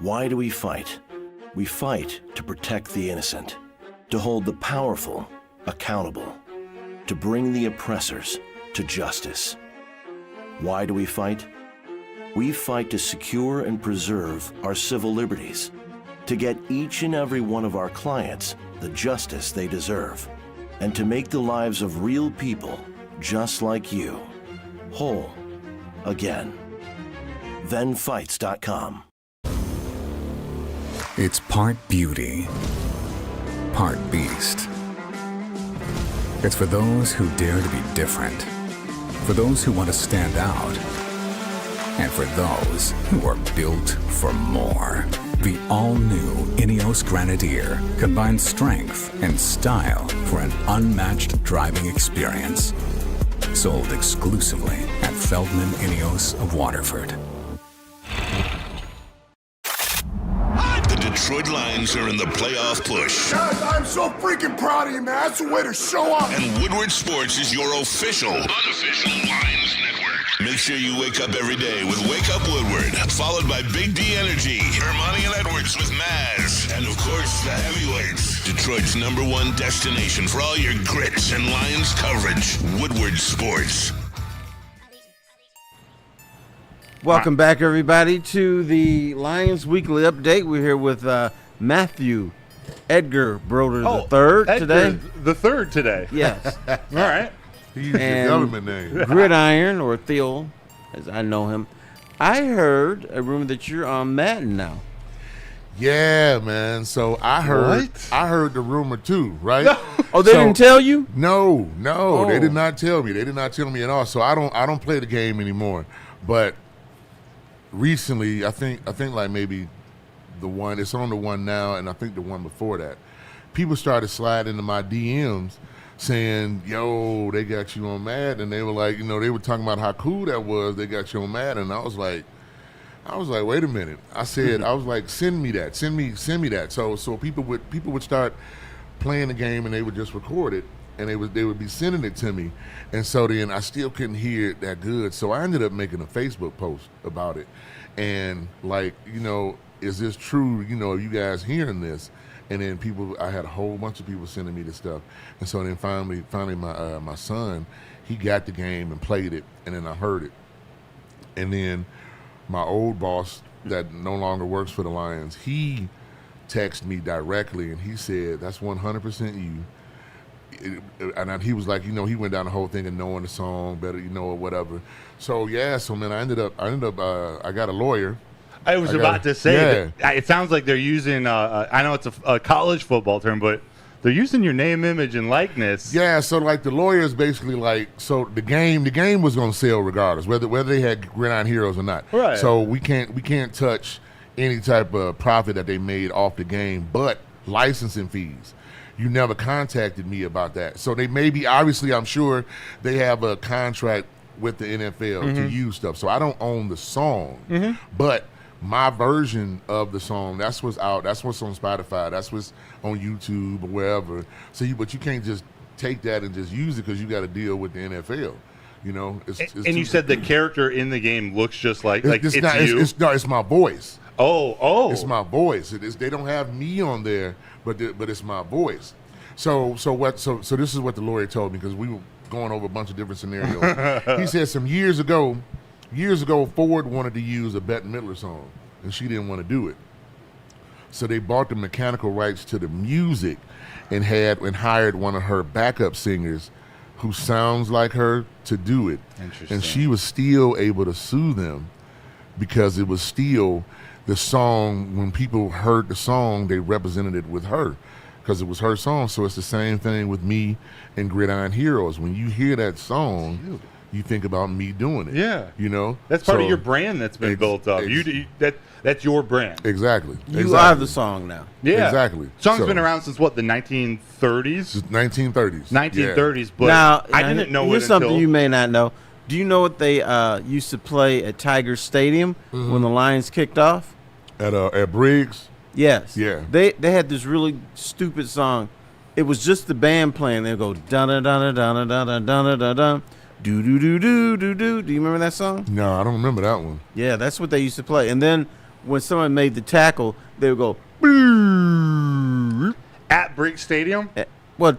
Why do we fight? We fight to protect the innocent, to hold the powerful accountable, to bring the oppressors to justice. Why do we fight? We fight to secure and preserve our civil liberties, to get each and every one of our clients the justice they deserve, and to make the lives of real people just like you whole again. ThenFights.com. It's part beauty, part beast. It's for those who dare to be different, for those who want to stand out, and for those who are built for more. The all-new Ineos Grenadier combines strength and style for an unmatched driving experience. Sold exclusively at Feldman Ineos of Waterford. Detroit Lions are in the playoff push. Guys, I'm so freaking proud of you, man. That's the way to show up. And Woodward Sports is your official, unofficial Lions network. Make sure you wake up every day with Wake Up Woodward, followed by Big D Energy, Hermione and Edwards with Maz, and of course, the heavyweights. Detroit's #1 destination for all your grits and Lions coverage. Woodward Sports. Welcome back, everybody, to the Lions Weekly Update. We're here with Matthew Edgar Broder III today. The third today. Yes. All right. He used your government name. Gridiron, or Theo, as I know him. I heard a rumor that you're on Madden now. Yeah, man. So I heard the rumor too, right? Oh, they didn't tell you? No, Oh. they did not tell me. They did not tell me at all. So I don't play the game anymore. But recently, I think like maybe the one, it's on the one now, and I think the one before that, people started sliding into my DMs saying, yo, they got you on Madden. And they were like, they were talking about how cool that was. They got you on Madden. And I was like, wait a minute. I said, I was like, send me that. Send me that. So people would start playing the game, and they would just record it, and they would be sending it to me. And so then I still couldn't hear it that good. So I ended up making a Facebook post about it. And like, is this true? Are you guys hearing this? And then I had a whole bunch of people sending me this stuff. And so then finally my son, he got the game and played it, and then I heard it. And then my old boss that no longer works for the Lions, he texted me directly, and he said, that's 100% you. And he was like, he went down the whole thing of knowing the song better, or whatever. So man, I ended up, I got a lawyer. I was about to say that it sounds like they're using, I know it's a college football term, but they're using your name, image, and likeness. Yeah, so like the lawyer is basically like, so the game was going to sell regardless, whether they had Gridiron Heroes or not. Right. So we can't touch any type of profit that they made off the game, but licensing fees. You never contacted me about that. So they obviously, I'm sure they have a contract with the NFL to use stuff. So I don't own the song, but my version of the song, that's what's out. That's what's on Spotify. That's what's on YouTube or wherever. So but you can't just take that and just use it because you got to deal with the NFL. And you said the character in the game looks just like it's you. It's my voice. Oh, it's my voice. They don't have me on there, but it's my voice. So this is what the lawyer told me, because we were going over a bunch of different scenarios. He said some years ago, Ford wanted to use a Bette Midler song, and she didn't want to do it. So they bought the mechanical rights to the music and hired one of her backup singers who sounds like her to do it. Interesting. And she was still able to sue them because it was still the song. When people heard the song, they represented it with her because it was her song. So it's the same thing with me and Gridiron Heroes. When you hear that song, you think about me doing it. Yeah. That's part of your brand that's been built up. That's your brand. Exactly. You are the song now. Yeah. Exactly. Song's been around since what, the 1930s? 1930s. 1930s, but now, I didn't know it here's something until... you may not know. Do you know what they used to play at Tiger Stadium when the Lions kicked off? At Briggs? Yes. Yeah. They had this really stupid song. It was just the band playing. They'd go dun-dun-dun-dun-dun-dun-dun-dun-dun. Do do do do do do. Do you remember that song? No, I don't remember that one. Yeah, that's what they used to play. And then when someone made the tackle, they would go at Briggs Stadium.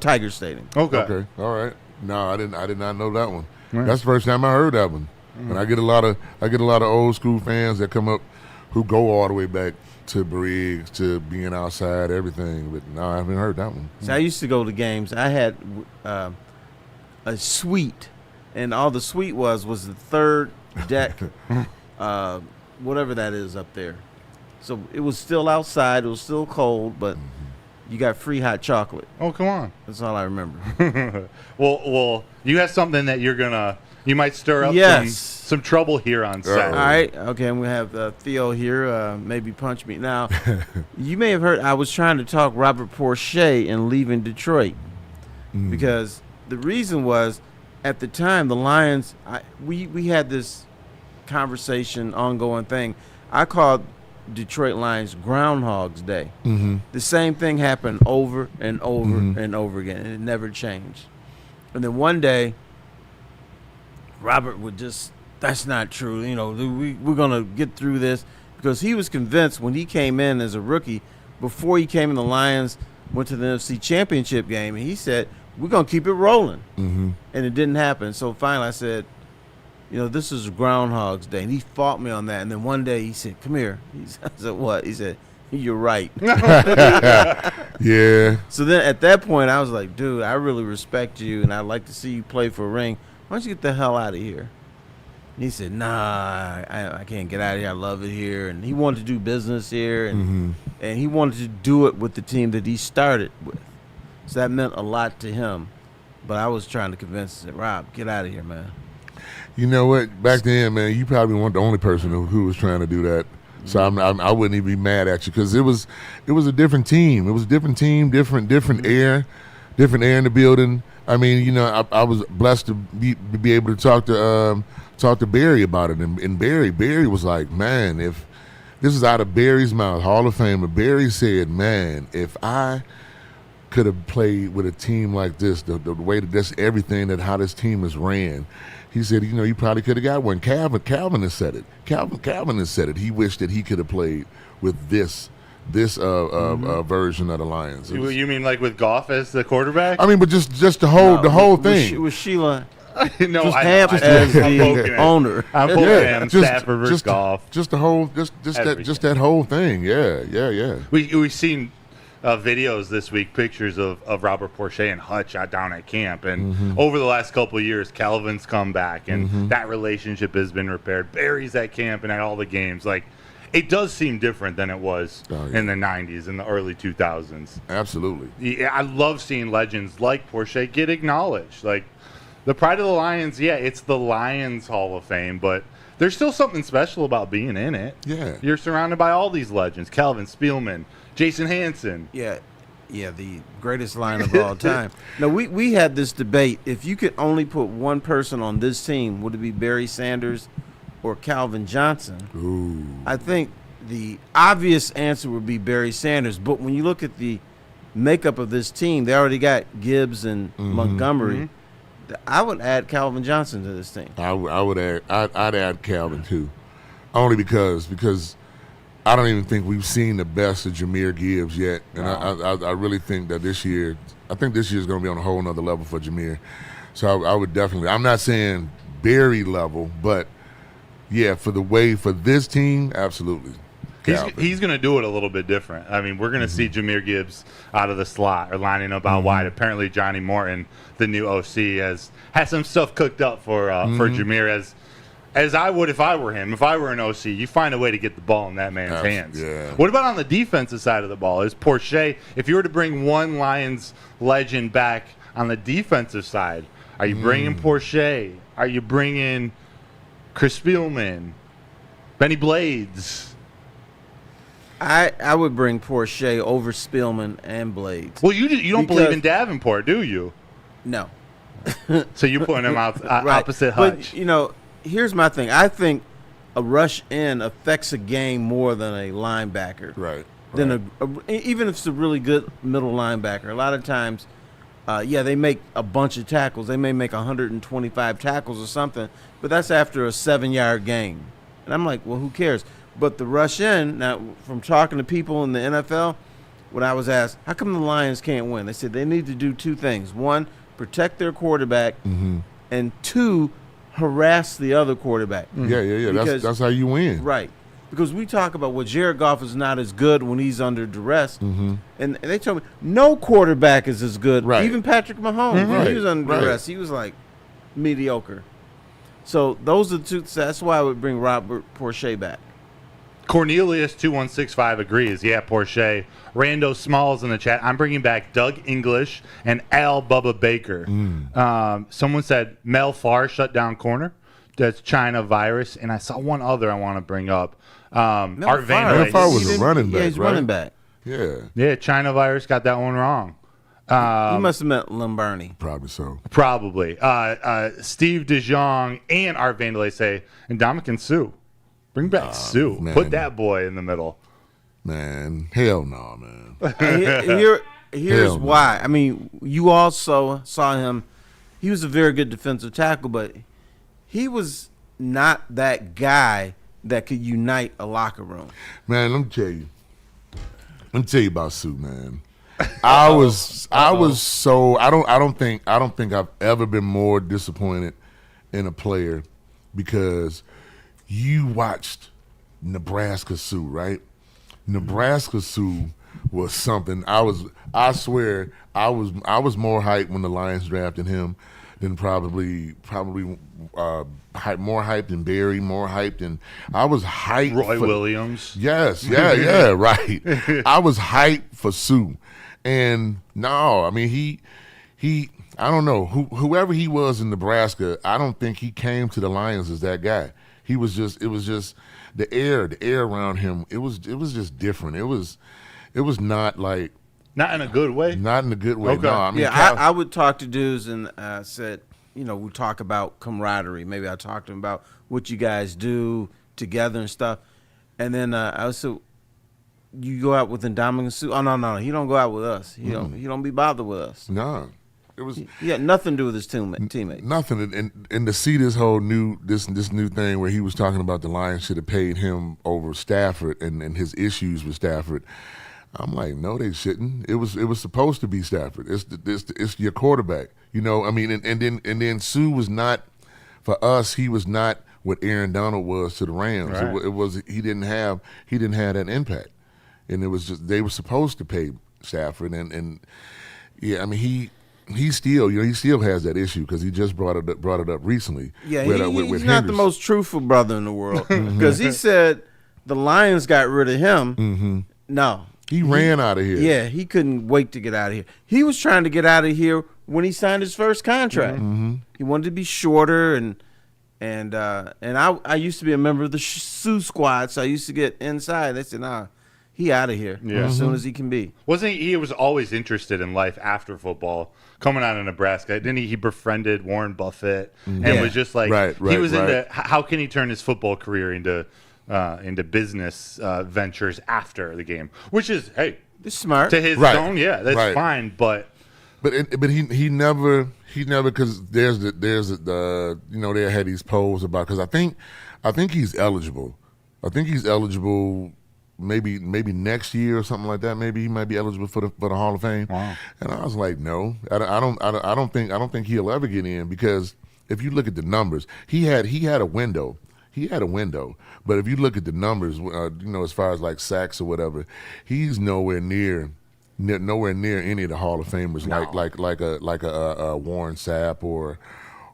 Tiger Stadium. Okay. All right. No, I did not know that one. Right. That's the first time I heard that one. And I get a lot of old school fans that come up who go all the way back to Briggs, to being outside, everything. But no, I haven't heard that one. So I used to go to games. I had a suite. And all the suite was the third deck, whatever that is up there. So it was still outside. It was still cold, but you got free hot chocolate. Oh, come on. That's all I remember. Well, you have something that you might stir up some trouble here on Saturday. All right. Okay, and we have Theo here. Maybe punch me. Now, you may have heard I was trying to talk Robert Porcher and leaving Detroit because the reason was, at the time, the Lions, we had this conversation, ongoing thing. I called Detroit Lions Groundhog's Day. The same thing happened over and over and over again, and it never changed. And then one day, Robert would just, that's not true. We're going to get through this, because he was convinced when he came in as a rookie, before he came in, the Lions went to the NFC Championship game, and he said, we're going to keep it rolling. And it didn't happen. So finally I said, this is Groundhog's Day. And he fought me on that. And then one day he said, come here. I said, what? He said, you're right. Yeah. So then at that point I was like, dude, I really respect you, and I'd like to see you play for a ring. Why don't you get the hell out of here? And he said, nah, I can't get out of here. I love it here. And he wanted to do business here. And he wanted to do it with the team that he started with. So that meant a lot to him. But I was trying to convince him, Rob, get out of here, man. You know what? Back then, man, you probably weren't the only person who was trying to do that. So I wouldn't even be mad at you because it was a different team. It was a different team, different air in the building. I mean, you know, I was blessed to be able to talk to Barry about it, and Barry was like, man, if this is out of Barry's mouth, Hall of Famer, Barry said, man, if I could have played with a team like this, the way that this everything that how this team is ran. He said, you know, you probably could have got one. Calvin has said it. Calvin has said it. He wished that he could have played with this version of the Lions. You mean like with Goff as the quarterback? I mean, but just the whole thing. With Sheila. No, just I Hamp as the owner. I'm poking him. Stafford versus Goff. Just the whole, just that whole thing. Yeah. We've seen videos this week, pictures of Robert Porsche and Hutch out down at camp, and over the last couple of years, Calvin's come back, and that relationship has been repaired. Barry's at camp and at all the games. Like, it does seem different than it was in the 90s, in the early 2000s. Absolutely. Yeah, I love seeing legends like Porsche get acknowledged. Like, the pride of the Lions, yeah, it's the Lions Hall of Fame, but there's still something special about being in it. Yeah. You're surrounded by all these legends. Calvin Spielman, Jason Hansen. Yeah, the greatest line of all time. Now, we had this debate. If you could only put one person on this team, would it be Barry Sanders or Calvin Johnson? Ooh. I think the obvious answer would be Barry Sanders. But when you look at the makeup of this team, they already got Gibbs and Montgomery. I would add Calvin Johnson to this team. I'd add Calvin too, only because I don't even think we've seen the best of Jahmyr Gibbs yet, and I really think that this year is going to be on a whole nother level for Jahmyr. So I would definitely. I'm not saying Barry level, but yeah, for this team, absolutely. He's going to do it a little bit different. I mean, we're going to see Jahmyr Gibbs out of the slot or lining up out wide. Apparently, Johnny Morton, the new OC, has some stuff cooked up for Jahmyr, as I would if I were him. If I were an OC, you find a way to get the ball in that man's hands. Yeah. What about on the defensive side of the ball? Is Porsche, if you were to bring one Lions legend back on the defensive side, are you bringing Porsche? Are you bringing Chris Spielman, Benny Blades? I would bring Porsche over Spielman and Blades. Well, you don't believe in Davenport, do you? No. So you're putting him out opposite Hutch. But, you know, here's my thing. I think a rush in affects a game more than a linebacker. Right. Than even if it's a really good middle linebacker. A lot of times, they make a bunch of tackles. They may make 125 tackles or something, but that's after a 7-yard game. And I'm like, well, who cares? But the rush in, now from talking to people in the NFL, when I was asked, how come the Lions can't win? They said they need to do two things. One, protect their quarterback, and two, harass the other quarterback. Yeah. That's how you win. Right. Because we talk about, Jared Goff is not as good when he's under duress. And they told me no quarterback is as good. Right. Even Patrick Mahomes, when he was under duress, he was like mediocre. So those are the two. That's why I would bring Robert Porsche back. Cornelius2165 agrees. Yeah, Porsche. Rando Smalls in the chat. I'm bringing back Doug English and Al Bubba Baker. Someone said Mel Farr shut down corner. That's China virus. And I saw one other I want to bring up. Art Van Mel Farr was a running back. Yeah, he's running back. Yeah, China virus got that one wrong. He must have meant Lombardi. Probably so. Probably. Steve DeJong and Art Vandelay say, and Ndamukong Suh. Bring back Sue. Man. Put that boy in the middle. Man, hell no, man. Here's why. I mean, you also saw him. He was a very good defensive tackle, but he was not that guy that could unite a locker room. Man, let me tell you about Sue, man. I don't think I've ever been more disappointed in a player because you watched Nebraska Sue, right? Nebraska Sue was something. I swear I was more hyped when the Lions drafted him than probably more hyped than Barry, more hyped than I was hyped. Roy Williams. Yes, yeah, right. I was hyped for Sue, and no, I mean he I don't know whoever he was in Nebraska. I don't think he came to the Lions as that guy. It was just the air around him. It was just different. It was not like not in a good way. Not in a good way. Okay. No, I mean, I would talk to dudes and said, we talk about camaraderie. Maybe I talked to him about what you guys do together and stuff. And then I was so. You go out with Indominus Sue? Oh no, he don't go out with us. He don't be bothered with us. No, it was. He had nothing to do with his teammates. Nothing, and to see this whole new thing where he was talking about the Lions should have paid him over Stafford and his issues with Stafford. I'm like, no, they shouldn't. It was supposed to be Stafford. It's your quarterback. I mean, and then Sue was not for us. He was not what Aaron Donald was to the Rams. Right. It was he didn't have that impact. And it was just they were supposed to pay Stafford, and yeah, I mean he still has that issue because he just brought it up recently. Yeah, with he's Henderson. not the most truthful brother in the world because he said the Lions got rid of him. Mm-hmm. No, he ran out of here. Yeah, he couldn't wait to get out of here. He was trying to get out of here when he signed his first contract. Mm-hmm. He wanted to be shorter and I used to be a member of the Sioux Squad, so I used to get inside. They said, nah. He out of here as soon as he can be. Wasn't he was always interested in life after football, coming out of Nebraska. Didn't he? He befriended Warren Buffett and was just like he was into how can he turn his football career into business ventures after the game, which is it's smart to his own. Yeah, that's fine, but he never because there's the they had these polls about because I think he's eligible. I think he's eligible. Maybe next year or something like that. Maybe he might be eligible for the Hall of Fame. Wow. And I was like, no, I don't think he'll ever get in because if you look at the numbers, he had a window. But if you look at the numbers, as far as like sacks or whatever, he's nowhere near any of the Hall of Famers like a Warren Sapp or.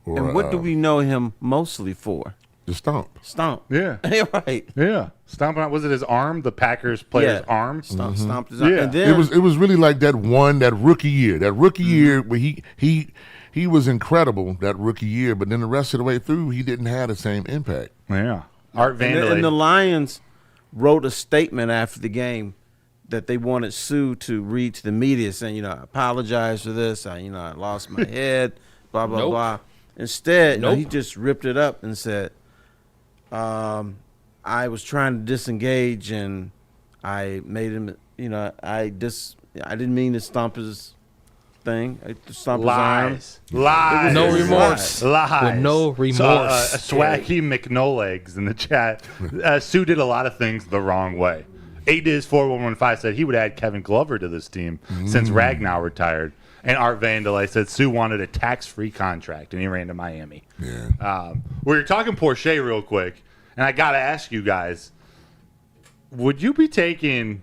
And what do we know him mostly for? The stomp. Yeah. Right. Yeah. Stomping out, was it his arm? The Packers player's arm? Stomped his arm. Yeah. And then, it was really like that rookie year. That rookie year where he was incredible that rookie year, but then the rest of the way through he didn't have the same impact. Yeah. Art Vandelay. And the Lions wrote a statement after the game that they wanted Sue to read to the media saying, I apologize for this. I lost my head, blah, blah, blah. Instead, he just ripped it up and said, I was trying to disengage and I made him, I didn't mean to stomp his thing. Stomp Lies. his arm. No remorse. Lies. With no remorse. Swaggy McNolegs in the chat. Sue did a lot of things the wrong way. 8Diz4115 said he would add Kevin Glover to this team since Ragnow retired. And Art Vandelay said Sue wanted a tax-free contract, and he ran to Miami. Yeah. We were talking Porsche real quick, and I got to ask you guys, would you be taking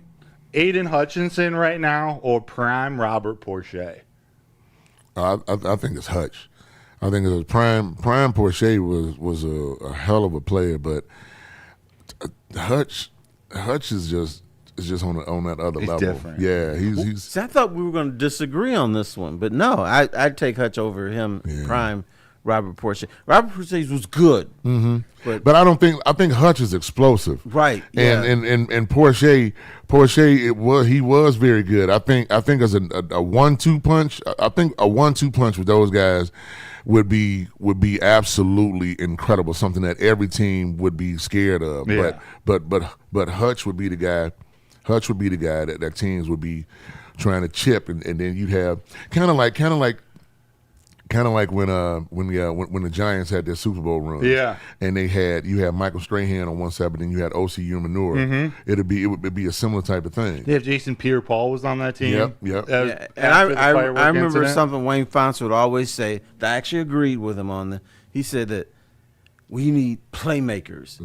Aiden Hutchinson right now or prime Robert Porsche? I think it's Hutch. I think it's prime Porsche was a hell of a player, but Hutch is just on that other level. Different. Yeah, he's. See, I thought we were going to disagree on this one, but no, I'd take Hutch over him. Yeah. Prime Robert Porsche. Robert Porsche was good, but I think Hutch is explosive. Right. Yeah. And Porsche he was very good. I think as a 1-2 punch. I think a 1-2 punch with those guys would be absolutely incredible. Something that every team would be scared of. Yeah. But Hutch would be the guy. Hutch would be the guy that teams would be trying to chip, and then you'd have kind of like when the Giants had their Super Bowl run. Yeah. And you had Michael Strahan on one side, but then you had O.C. Umenor. It would be a similar type of thing. Yeah, Jason Pierre-Paul was on that team. Yep. And I remember something Wayne Fonts would always say that I actually agreed with him on. He said that we need playmakers.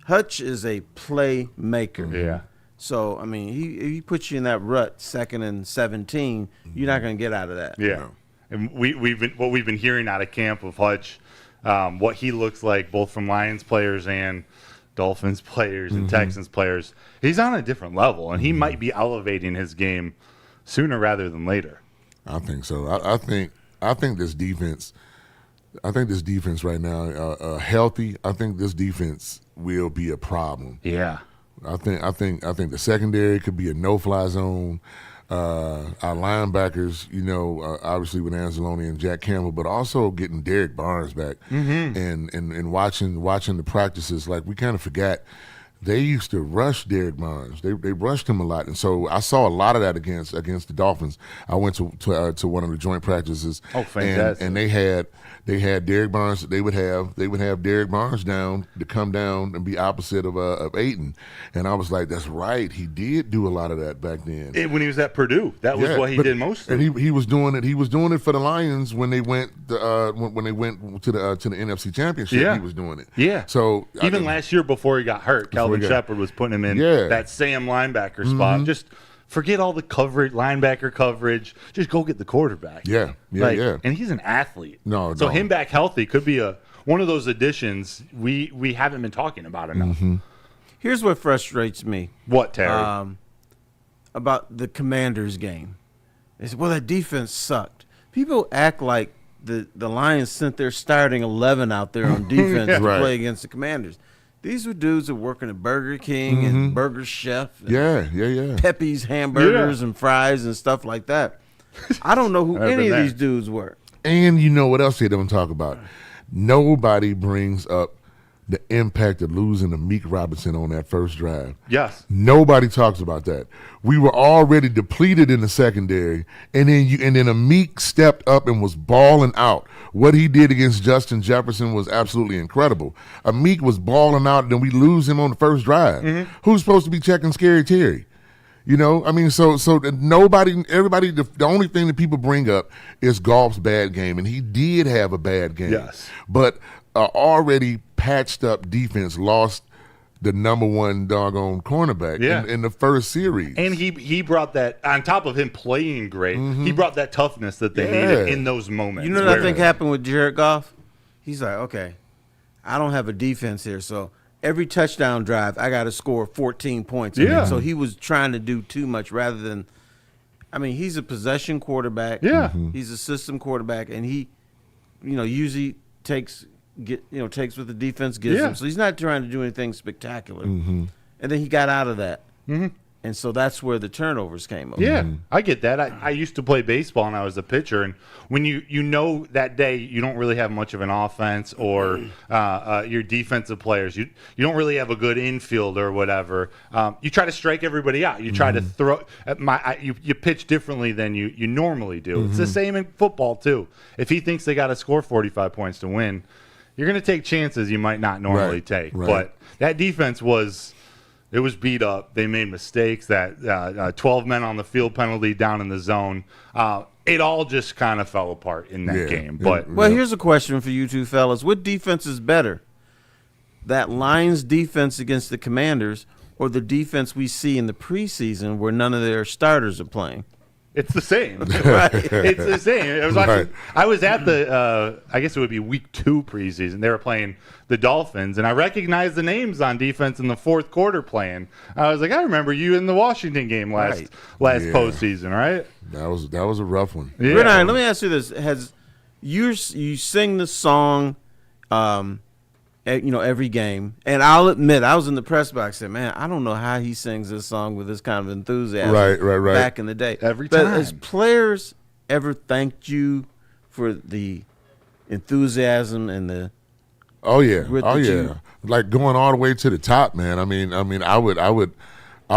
Hutch is a playmaker. Yeah. So, I mean, he puts you in that rut, 2nd and 17, you're not going to get out of that. Yeah. And we've been hearing out of camp of Hutch, what he looks like both from Lions players and Dolphins players and Texans players. He's on a different level, and he might be elevating his game sooner rather than later. I think so. I think I think this defense right now, healthy. I think this defense will be a problem. Yeah. I think the secondary could be a no-fly zone. Our linebackers, obviously with Anzalone and Jack Campbell, but also getting Derek Barnes back and watching the practices. Like, we kind of forgot they used to rush Derek Barnes. They rushed him a lot, and so I saw a lot of that against the Dolphins. I went to one of the joint practices. Oh, fantastic! And they had Derek Barnes. They would have Derek Barnes down to come down and be opposite of Ayton, and I was like, that's right. He did do a lot of that back then. When he was at Purdue, that was what he did mostly. And he was doing it. He was doing it for the Lions when they went to the NFC Championship. Yeah. He was doing it. Yeah. So even last year before he got hurt, Calvin Shepard was putting him in that Sam linebacker spot. Just forget all the linebacker coverage. Just go get the quarterback. Yeah. And he's an athlete. So him back healthy could be one of those additions we haven't been talking about enough. Here's what frustrates me. What, Terry? About the Commanders game. They said, well, that defense sucked. People act like the Lions sent their starting 11 out there on defense to play against the Commanders. These were dudes that working at Burger King and Burger Chef. And Pepe's hamburgers and fries and stuff like that. I don't know who any of these dudes were. And you know what else they don't talk about? Nobody brings up the impact of losing to Meek Robinson on that first drive. Yes. Nobody talks about that. We were already depleted in the secondary, and then a Meek stepped up and was balling out. What he did against Justin Jefferson was absolutely incredible. A Meek was balling out, and then we lose him on the first drive. Who's supposed to be checking Scary Terry? So everybody, the only thing that people bring up is Goff's bad game, and he did have a bad game. Yes. But already patched up defense lost the number one doggone cornerback in the first series. And he brought that, on top of him playing great, he brought that toughness that they needed in those moments. You know what I think happened with Jared Goff? He's like, okay, I don't have a defense here, so every touchdown drive, I got to score 14 points. Yeah. So he was trying to do too much rather than, he's a possession quarterback. Yeah. He's a system quarterback, and he, usually takes what the defense gives him. So he's not trying to do anything spectacular. And then he got out of that. And so that's where the turnovers came up. Yeah, I get that. I used to play baseball, and I was a pitcher. And when you that day you don't really have much of an offense or your defensive players, you don't really have a good infield or whatever. You try to strike everybody out. You try to throw. You pitch differently than you normally do. It's the same in football too. If he thinks they got to score 45 points to win, you're going to take chances you might not normally take. Right. But that defense was beat up. They made mistakes. That 12 men on the field penalty down in the zone. It all just kind of fell apart in that game. But here's a question for you two fellas. What defense is better? That Lions defense against the Commanders or the defense we see in the preseason where none of their starters are playing? It's the same. Right. It's the same. I was at the, I guess it would be week 2 preseason. They were playing the Dolphins, and I recognized the names on defense in the fourth quarter playing. I was like, I remember you in the Washington game last postseason, right? That was a rough one. Yeah. Gridiron, let me ask you this. You sing the song every game. And I'll admit, I was in the press box and said, man, I don't know how he sings this song with this kind of enthusiasm right. back in the day. Every time. But has players ever thanked you for the enthusiasm and the like going all the way to the top, man. I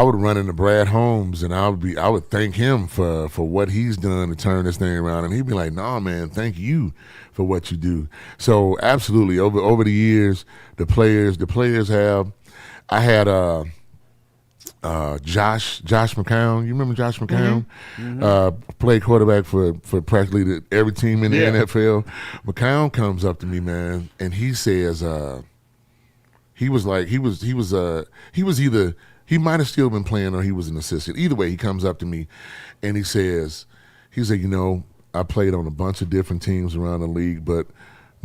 would run into Brad Holmes and I would thank him for what he's done to turn this thing around, and he'd be like, "Nah, man, thank you for what you do." So absolutely, over the years, the players have. I had Josh McCown. You remember Josh McCown? Played quarterback for practically every team in the NFL. McCown comes up to me, man, and he says, he might have still been playing or he was an assistant. Either way, he comes up to me and he said, I played on a bunch of different teams around the league, but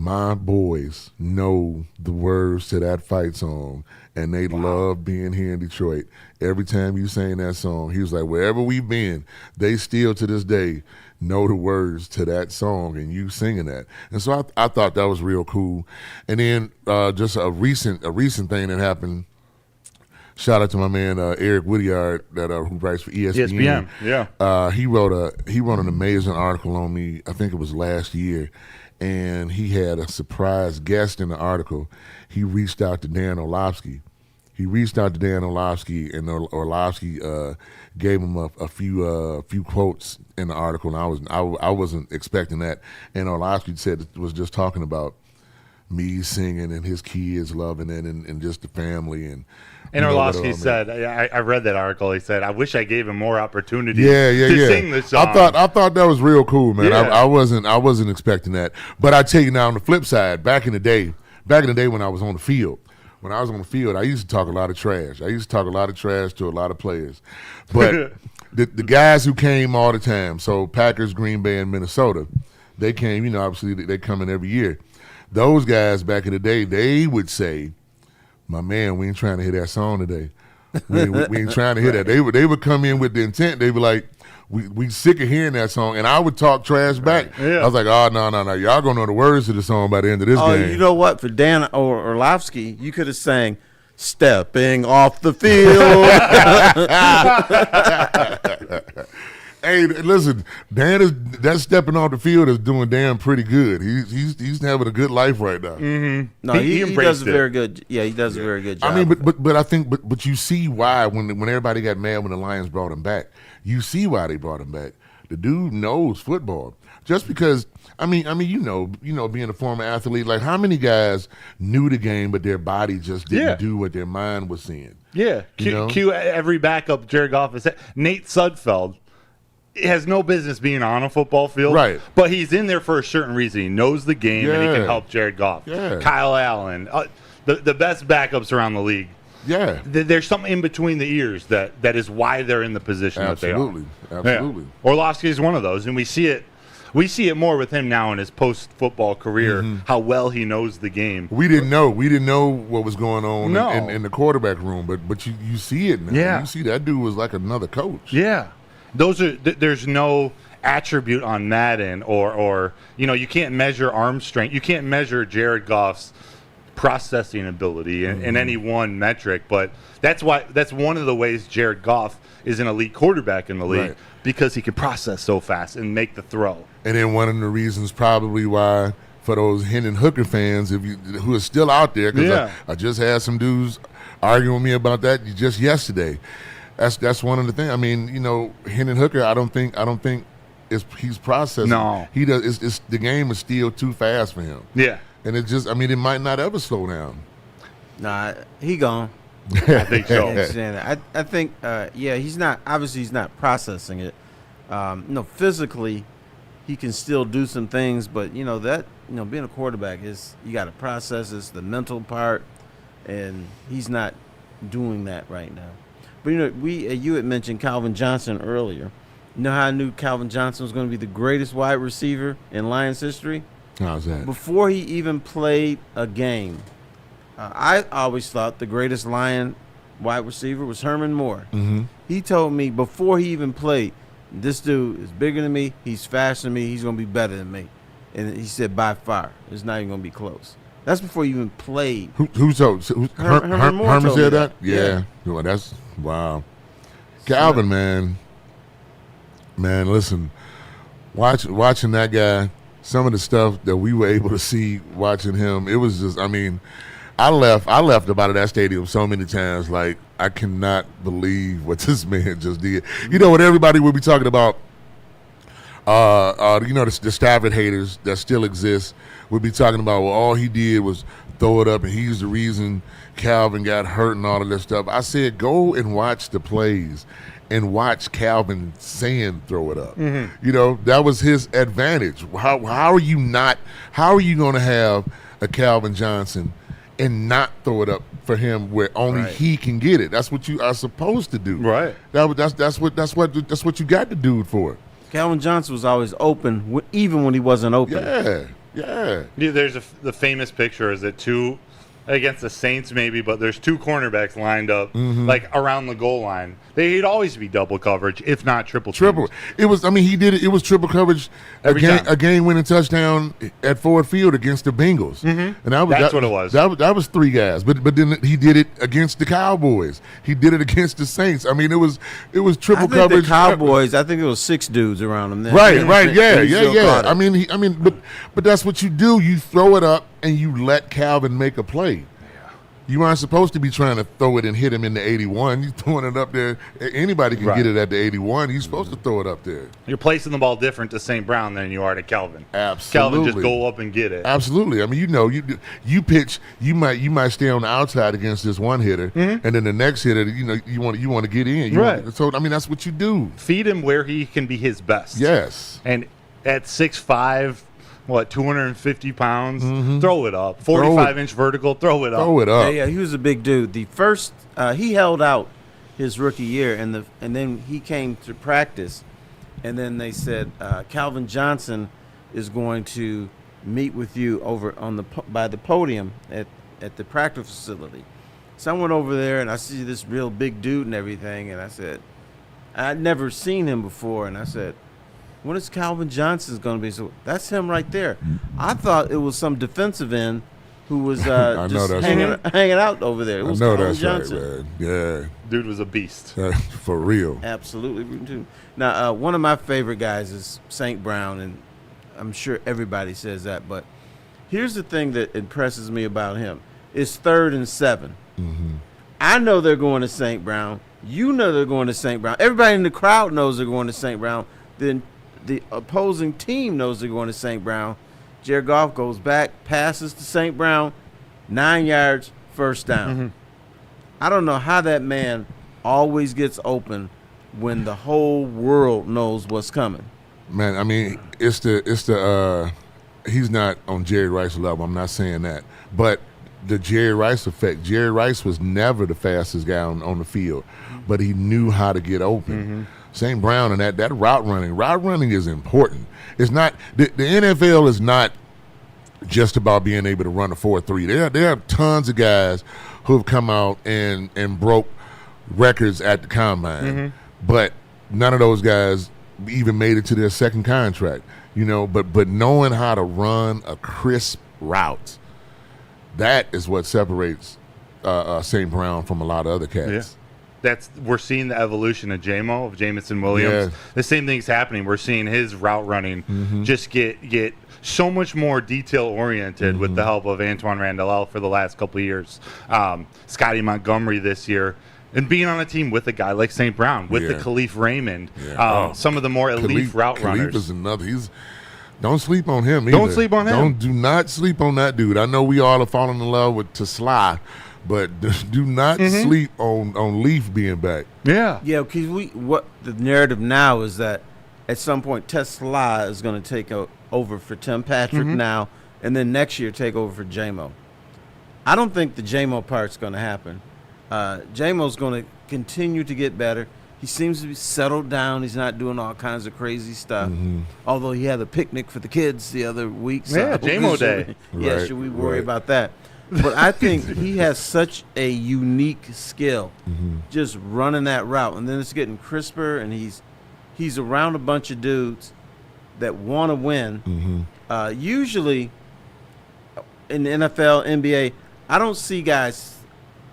My boys know the words to that fight song, and they love being here in Detroit. Every time you sang that song, he was like, wherever we've been, they still to this day know the words to that song, and you singing that. And so I thought that was real cool. And then just a recent thing that happened. Shout out to my man Eric Woodward that who writes for ESPN. Yeah. He wrote an amazing article on me. I think it was last year. And he had a surprise guest in the article. He reached out to Dan Orlovsky. And Orlovsky gave him a few quotes in the article. And I wasn't expecting that. And Orlovsky said it was just talking about me singing and his kids loving it and just the family and. And Orlovsky said, I read that article. He said, I wish I gave him more opportunity to sing this song. I thought that was real cool, man. Yeah. I wasn't expecting that. But I tell you now, on the flip side, back in the day when I was on the field, I used to talk a lot of trash. I used to talk a lot of trash to a lot of players. But the guys who came all the time, so Packers, Green Bay, and Minnesota, they came, obviously they come in every year. Those guys back in the day, they would say, my man, we ain't trying to hear that song today. We ain't trying to hear that. They would come in with the intent. They be like, we sick of hearing that song. And I would talk trash back. Yeah. I was like, oh, no. Y'all going to know the words to the song by the end of this game. You know what? For Dan Orlovsky, you could have sang Stepping Off the Field. Hey, listen, that stepping off the field is doing damn pretty good. He's having a good life right now. Mm-hmm. No, he does a very good. Yeah, he does a very good job. I mean, but I think, but you see why when everybody got mad when the Lions brought him back. You see why they brought him back. The dude knows football. Just because, I mean, being a former athlete, like how many guys knew the game, but their body just didn't do what their mind was seeing. Yeah, cue every backup Jared Goff has said. Nate Sudfeld has no business being on a football field, right? But he's in there for a certain reason. He knows the game and he can help Jared Goff. Yeah. Kyle Allen, the best backups around the league. Yeah, there's something in between the ears that is why they're in the position that they are. Absolutely. Yeah. Orlovsky is one of those, and we see it more with him now in his post-football career. How well he knows the game. We didn't know what was going on in the quarterback room, but you see it now. Yeah. You see that dude was like another coach. Yeah. There's no attribute on Madden or you can't measure arm strength. You can't measure Jared Goff's processing ability in any one metric, but that's one of the ways Jared Goff is an elite quarterback in the league, because he can process so fast and make the throw. And then one of the reasons probably why for those Hendon Hooker fans who are still out there, because I just had some dudes arguing with me about that just yesterday. That's one of the things. I mean, Hendon Hooker, I don't think he's processing. No, he does. It's the game is still too fast for him. Yeah, and it might not ever slow down. Nah, he gone. I think so. I think he's not processing it. Physically, he can still do some things, but being a quarterback is you got to process it's the mental part, and he's not doing that right now. But you had mentioned Calvin Johnson earlier. You know how I knew Calvin Johnson was going to be the greatest wide receiver in Lions history? How's that? Before he even played a game, I always thought the greatest Lion wide receiver was Herman Moore. Mm-hmm. He told me before he even played, this dude is bigger than me, he's faster than me, he's going to be better than me. And he said, by far, it's not even going to be close. That's before you even played. Herman Moore said that? Yeah. Well, that's wow. Calvin, man, listen, watching that guy, some of the stuff that we were able to see watching him, it was just, I left about that stadium so many times, like, I cannot believe what this man just did. What everybody will be talking about, the Stafford haters that still exist would be talking about, well, all he did was throw it up, and he's the reason Calvin got hurt and all of this stuff. I said, go and watch the plays and watch Calvin saying throw it up. Mm-hmm. That was his advantage. How are you going to have a Calvin Johnson and not throw it up for him where only he can get it? That's what you are supposed to do. Right. That's what you got the dude for. Calvin Johnson was always open, even when he wasn't open. Yeah. There's the famous picture. Is it two against the Saints maybe, but there's two cornerbacks lined up like around the goal line. They'd always be double coverage, if not triple. It was. I mean, he did it. It was triple coverage. A game-winning touchdown at Ford Field against the Bengals, and that's what it was. That was three guys, but then he did it against the Cowboys. He did it against the Saints. I mean, it was triple coverage. The Cowboys. I think it was 6 dudes around him. Then. Right. Yeah. I mean, but that's what you do. You throw it up and you let Calvin make a play. You aren't supposed to be trying to throw it and hit him in the 81. You're throwing it up there. Anybody can get it at the 81. You're supposed to throw it up there. You're placing the ball different to St. Brown than you are to Calvin. Absolutely. Calvin just go up and get it. Absolutely. I mean, you pitch. You might stay on the outside against this one hitter, and then the next hitter, you want to get in. So I mean, that's what you do. Feed him where he can be his best. Yes. And at 6'5", 250 pounds? Throw it up. 45-inch vertical, throw it up. Throw it up. Yeah, he was a big dude. The first, he held out his rookie year, and then he came to practice, and then they said, Calvin Johnson is going to meet with you over by the podium at the practice facility. So I went over there, and I see this real big dude and everything, and I said, I'd never seen him before, and I said, when is Calvin Johnson's going to be? So that's him right there. I thought it was some defensive end who was just hanging out over there. It was Calvin Johnson. Right, man. Yeah. Dude was a beast. For real. Absolutely. Now, one of my favorite guys is St. Brown, and I'm sure everybody says that. But here's the thing that impresses me about him. It's 3rd and 7. I know they're going to St. Brown. You know they're going to St. Brown. Everybody in the crowd knows they're going to St. Brown. Then the opposing team knows they're going to St. Brown. Jared Goff goes back, passes to St. Brown, 9 yards, first down. I don't know how that man always gets open when the whole world knows what's coming. Man, I mean, it's the he's not on Jerry Rice level. I'm not saying that, but the Jerry Rice effect. Jerry Rice was never the fastest guy on the field, but he knew how to get open. St. Brown and that route running is important. It's not the NFL is not just about being able to run a 4.3. There are tons of guys who have come out and broke records at the combine, but none of those guys even made it to their second contract. But knowing how to run a crisp route, that is what separates St. Brown from a lot of other cats. We're seeing the evolution of of Jamison Williams. The same thing's happening. We're seeing his route running just get so much more detail oriented with the help of Antoine Randall for the last couple of years. Scotty Montgomery this year, and being on a team with a guy like St. Brown, with the Khalif Raymond, some of the more elite route runners. Khalif is another. Don't sleep on him either. Don't sleep on him. Do not sleep on that dude. I know we all are falling in love with Teslaa, but do not sleep on Leaf being back. Yeah, because what the narrative now is that at some point Teslaa is going to take over for Tim Patrick now, and then next year take over for J-Mo. I don't think the J-Mo part's going to happen. J-Mo's going to continue to get better. He seems to be settled down. He's not doing all kinds of crazy stuff. Although he had a picnic for the kids the other week. So J-Mo Day. Should we worry about that? But I think he has such a unique skill, just running that route, and then it's getting crisper, and he's around a bunch of dudes that want to win. Usually, in the NFL, NBA, I don't see guys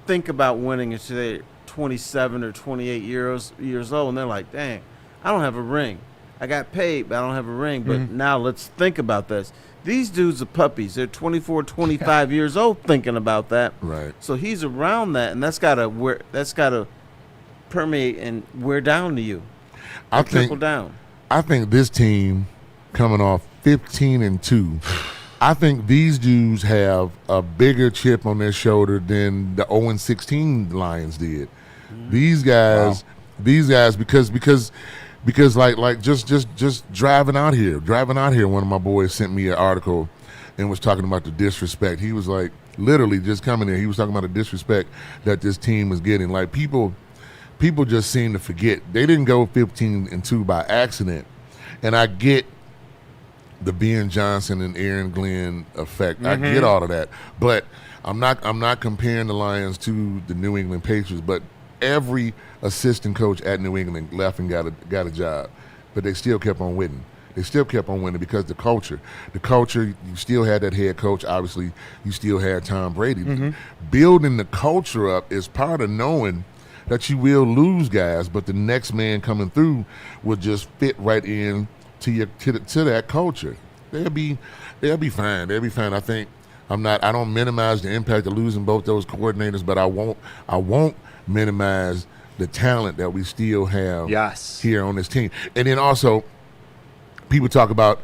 think about winning until they're 27 or 28 years old, and they're like, "Dang, I don't have a ring. I got paid, but I don't have a ring." But now let's think about this. These dudes are puppies. They're 24, 25 years old thinking about that. Right. So he's around that, and that's gotta permeate and wear down to you. Trickle down. I think this team coming off 15-2, I think these dudes have a bigger chip on their shoulder than the 0-16 Lions did. These guys, because like just driving out here, one of my boys sent me an article and was talking about the disrespect. He was like, literally just coming in, he was talking about the disrespect that this team was getting. Like people just seem to forget they didn't go 15-2 by accident. And I get the Ben Johnson and Aaron Glenn effect. I get all of that, but I'm not comparing the Lions to the New England Patriots. But every assistant coach at New England left and got a job, but they still kept on winning. They still kept on winning because the culture, you still had that head coach. Obviously, you still had Tom Brady. Building the culture up is part of knowing that you will lose guys, but the next man coming through will just fit right in to that culture. They'll be fine. They'll be fine. I think I don't minimize the impact of losing both those coordinators, but I won't minimize the talent that we still have here on this team. And then also, people talk about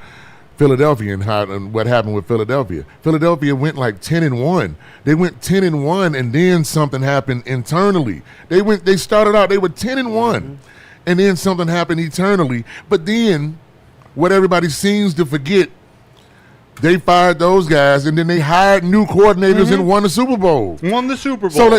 Philadelphia and what happened with Philadelphia. Philadelphia went like 10-1. They went 10-1, and then something happened internally. They started out, they were 10-1, and then something happened internally. But then, what everybody seems to forget, they fired those guys, and then they hired new coordinators and won the Super Bowl.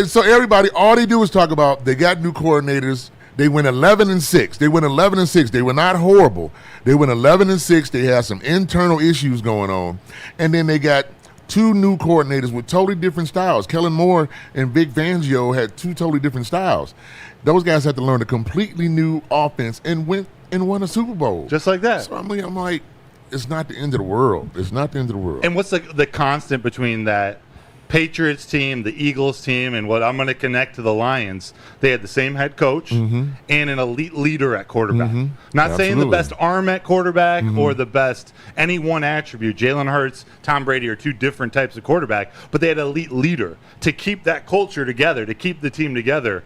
So everybody, all they do is talk about they got new coordinators. They went 11-6. They were not horrible. They went 11-6. They had some internal issues going on, and then they got two new coordinators with totally different styles. Kellen Moore and Vic Fangio had two totally different styles. Those guys had to learn a completely new offense and went and won a Super Bowl just like that. So I'm like, it's not the end of the world. It's not the end of the world. And what's the constant between that Patriots team, the Eagles team, and what I'm going to connect to the Lions? They had the same head coach and an elite leader at quarterback. Not saying the best arm at quarterback or the best any one attribute. Jalen Hurts, Tom Brady are two different types of quarterback, but they had an elite leader to keep that culture together, to keep the team together.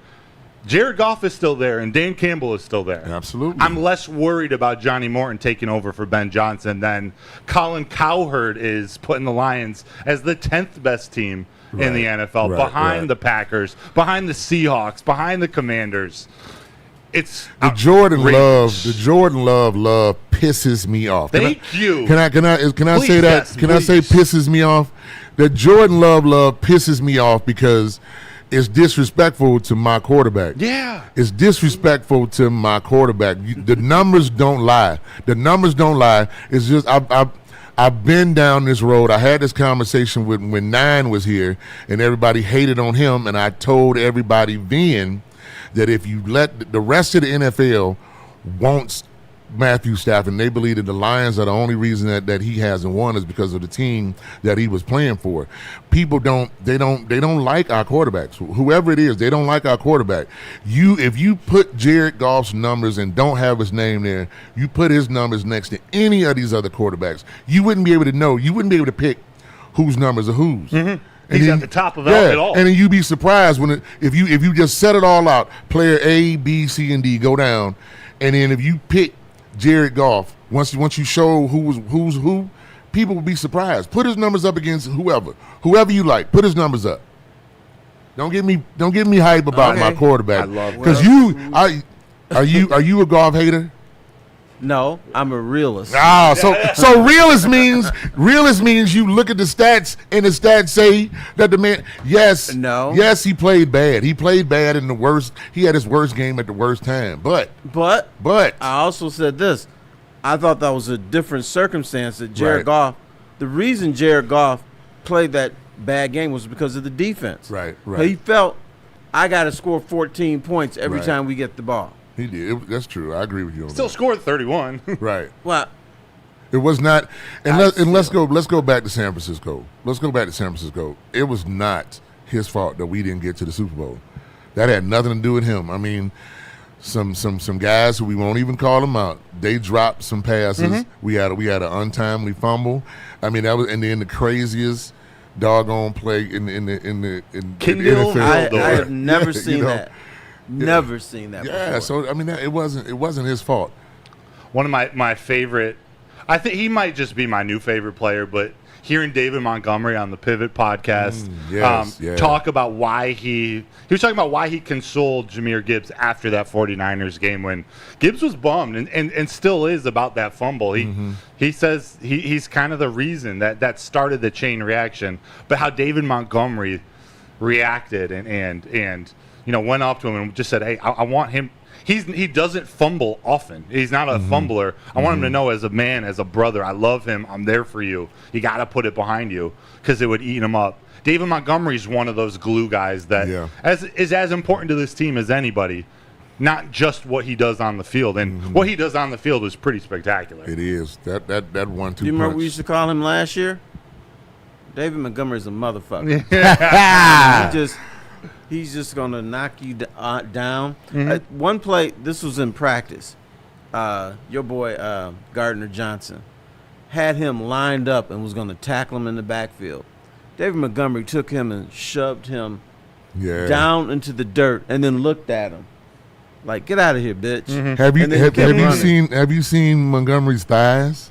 Jared Goff is still there, and Dan Campbell is still there. Absolutely. I'm less worried about Johnny Morton taking over for Ben Johnson than Colin Cowherd is putting the Lions as the 10th best team in the NFL, behind the Packers, behind the Seahawks, behind the Commanders. It's the Jordan Love pisses me off. Thank you. Can I say that? Yes, can I say pisses me off? The Jordan Love pisses me off because it's disrespectful to my quarterback. Yeah. It's disrespectful to my quarterback. The numbers don't lie. It's just I've been down this road. I had this conversation when Nine was here, and everybody hated on him, and I told everybody then that if you let the rest of the NFL wants Matthew Stafford, and they believe that the Lions are the only reason that he hasn't won is because of the team that he was playing for. People don't like our quarterbacks. Whoever it is, they don't like our quarterback. If you put Jared Goff's numbers and don't have his name there, you put his numbers next to any of these other quarterbacks, you wouldn't be able to know. You wouldn't be able to pick whose numbers are whose. He's at the top of it all. And then you'd be surprised if you just set it all out, player A, B, C, and D go down, and then if you pick Jared Goff, once you show who's who, people will be surprised. Put his numbers up against whoever you like. Put his numbers up. Don't get me hype about my quarterback. I love it. Because are you a Goff hater? No, I'm a realist. So realist means you look at the stats and the stats say that the man yes he played bad. He played bad in the worst. He had his worst game at the worst time. But I also said this. I thought that was a different circumstance that Jared Goff. The reason Jared Goff played that bad game was because of the defense. Right. He felt I got to score 14 points every time we get the ball. He did. That's true. I agree with you on Still that. scored 31. Right. Well, it was not. Let's go back to San Francisco. It was not his fault that we didn't get to the Super Bowl. That had nothing to do with him. I mean, some guys who we won't even call them out. They dropped some passes. We had an untimely fumble. I mean, that was and then the craziest doggone play in the NFL. I have never seen that. Never seen that before. Yeah, so I mean, it wasn't his fault. One of my favorite, I think he might just be my new favorite player, but hearing David Montgomery on the Pivot podcast talk about why he was talking about why he consoled Jahmyr Gibbs after that 49ers game when Gibbs was bummed and still is about that fumble. He says he's kind of the reason that started the chain reaction, but how David Montgomery reacted and went up to him and just said, hey, I want him. he doesn't fumble often. He's not a fumbler. I want him to know as a man, as a brother, I love him. I'm there for you. You got to put it behind you because it would eat him up. David Montgomery's one of those glue guys that is as important to this team as anybody, not just what he does on the field. And what he does on the field is pretty spectacular. It is. That 1-2 Do you remember punch. we used to call him last year? David Montgomery's a motherfucker. He's just going to knock you down. One play, this was in practice. Your boy Gardner Johnson had him lined up and was going to tackle him in the backfield. David Montgomery took him and shoved him down into the dirt and then looked at him like, "Get out of here, bitch." Have you seen Montgomery's thighs?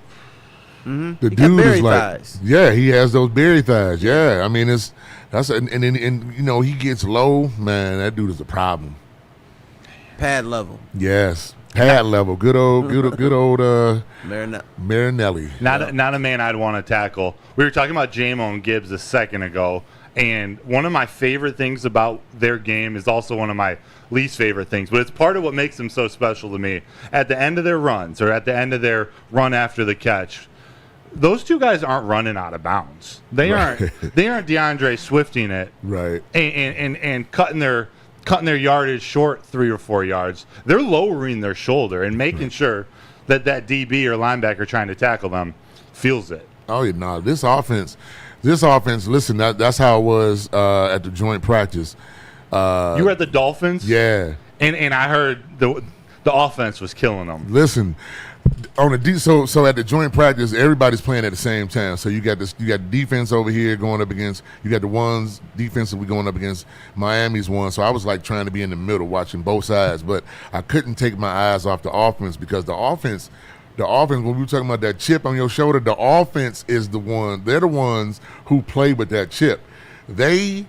The He dude got berry is like, thighs. he has those berry thighs. Yeah, I mean and you know he gets low, man. That dude is a problem. Pad level. Yes, pad level. Good old Marinelli. Not a man I'd want to tackle. We were talking about Jamon Gibbs a second ago, and one of my favorite things about their game is also one of my least favorite things, but it's part of what makes them so special to me. At the end of their runs or at the end of their run after the catch, those two guys aren't running out of bounds. They aren't DeAndre Swifting it, right? And cutting their yardage short 3 or 4 yards. They're lowering their shoulder and making sure that DB or linebacker trying to tackle them feels it. Oh yeah, no. This offense. Listen, that's how it was at the joint practice. You were at the Dolphins, yeah, and I heard the offense was killing them. Listen. So at the joint practice, everybody's playing at the same time. So you got defense over here going up against, you got the ones defensively going up against Miami's one. So I was like trying to be in the middle watching both sides, but I couldn't take my eyes off the offense because the offense, when we were talking about that chip on your shoulder, the offense is the one. They're the ones who play with that chip. So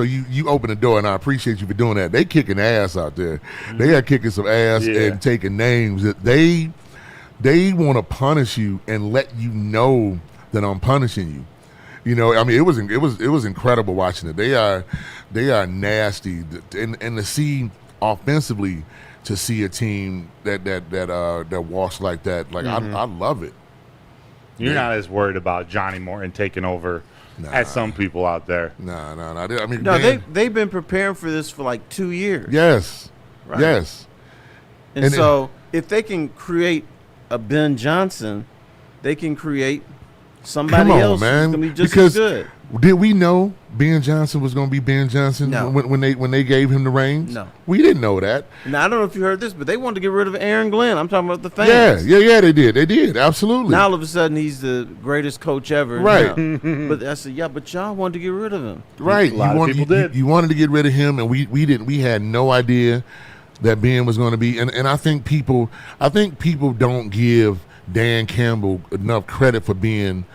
you open the door, and I appreciate you for doing that. They kicking ass out there. They are kicking some ass and taking names. That they want to punish you and let you know that I'm punishing you. You know, I mean, it was incredible watching it. They are nasty, and to see offensively, to see a team that walks like that, like I love it. You're not as worried about Johnny Morton taking over. As some people out there. No. I mean, they've been preparing for this for like 2 years. Yes. Right? Yes. And so if they can create a Ben Johnson, they can create somebody else who's going to be just as good. Did we know Ben Johnson was going to be Ben Johnson when they gave him the reins? No. We didn't know that. Now, I don't know if you heard this, but they wanted to get rid of Aaron Glenn. I'm talking about the fans. Yeah, they did. They did, absolutely. Now, all of a sudden, he's the greatest coach ever. Right. But I said, but y'all wanted to get rid of him. Right. A lot of people did. You wanted to get rid of him, and we didn't. We had no idea that Ben was going to be. And I think people don't give Dan Campbell enough credit for being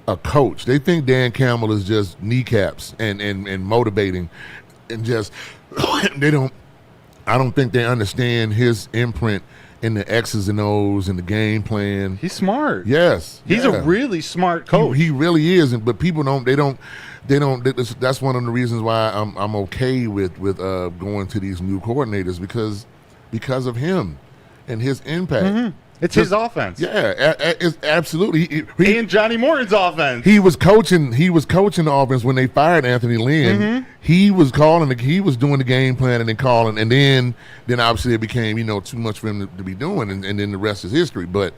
a coach. They think Dan Campbell is just kneecaps and motivating, and just I don't think they understand his imprint in the X's and O's and the game plan. He's smart. Yes, he's a really smart coach. He really is, but people don't. That's one of the reasons why I'm okay with going to these new coordinators because of him and his impact. It's his offense. Yeah, it's absolutely. And Johnny Morton's offense. He was coaching the offense when they fired Anthony Lynn. He was he was doing the game plan and then calling, and then obviously it became too much for him to be doing, and then the rest is history. But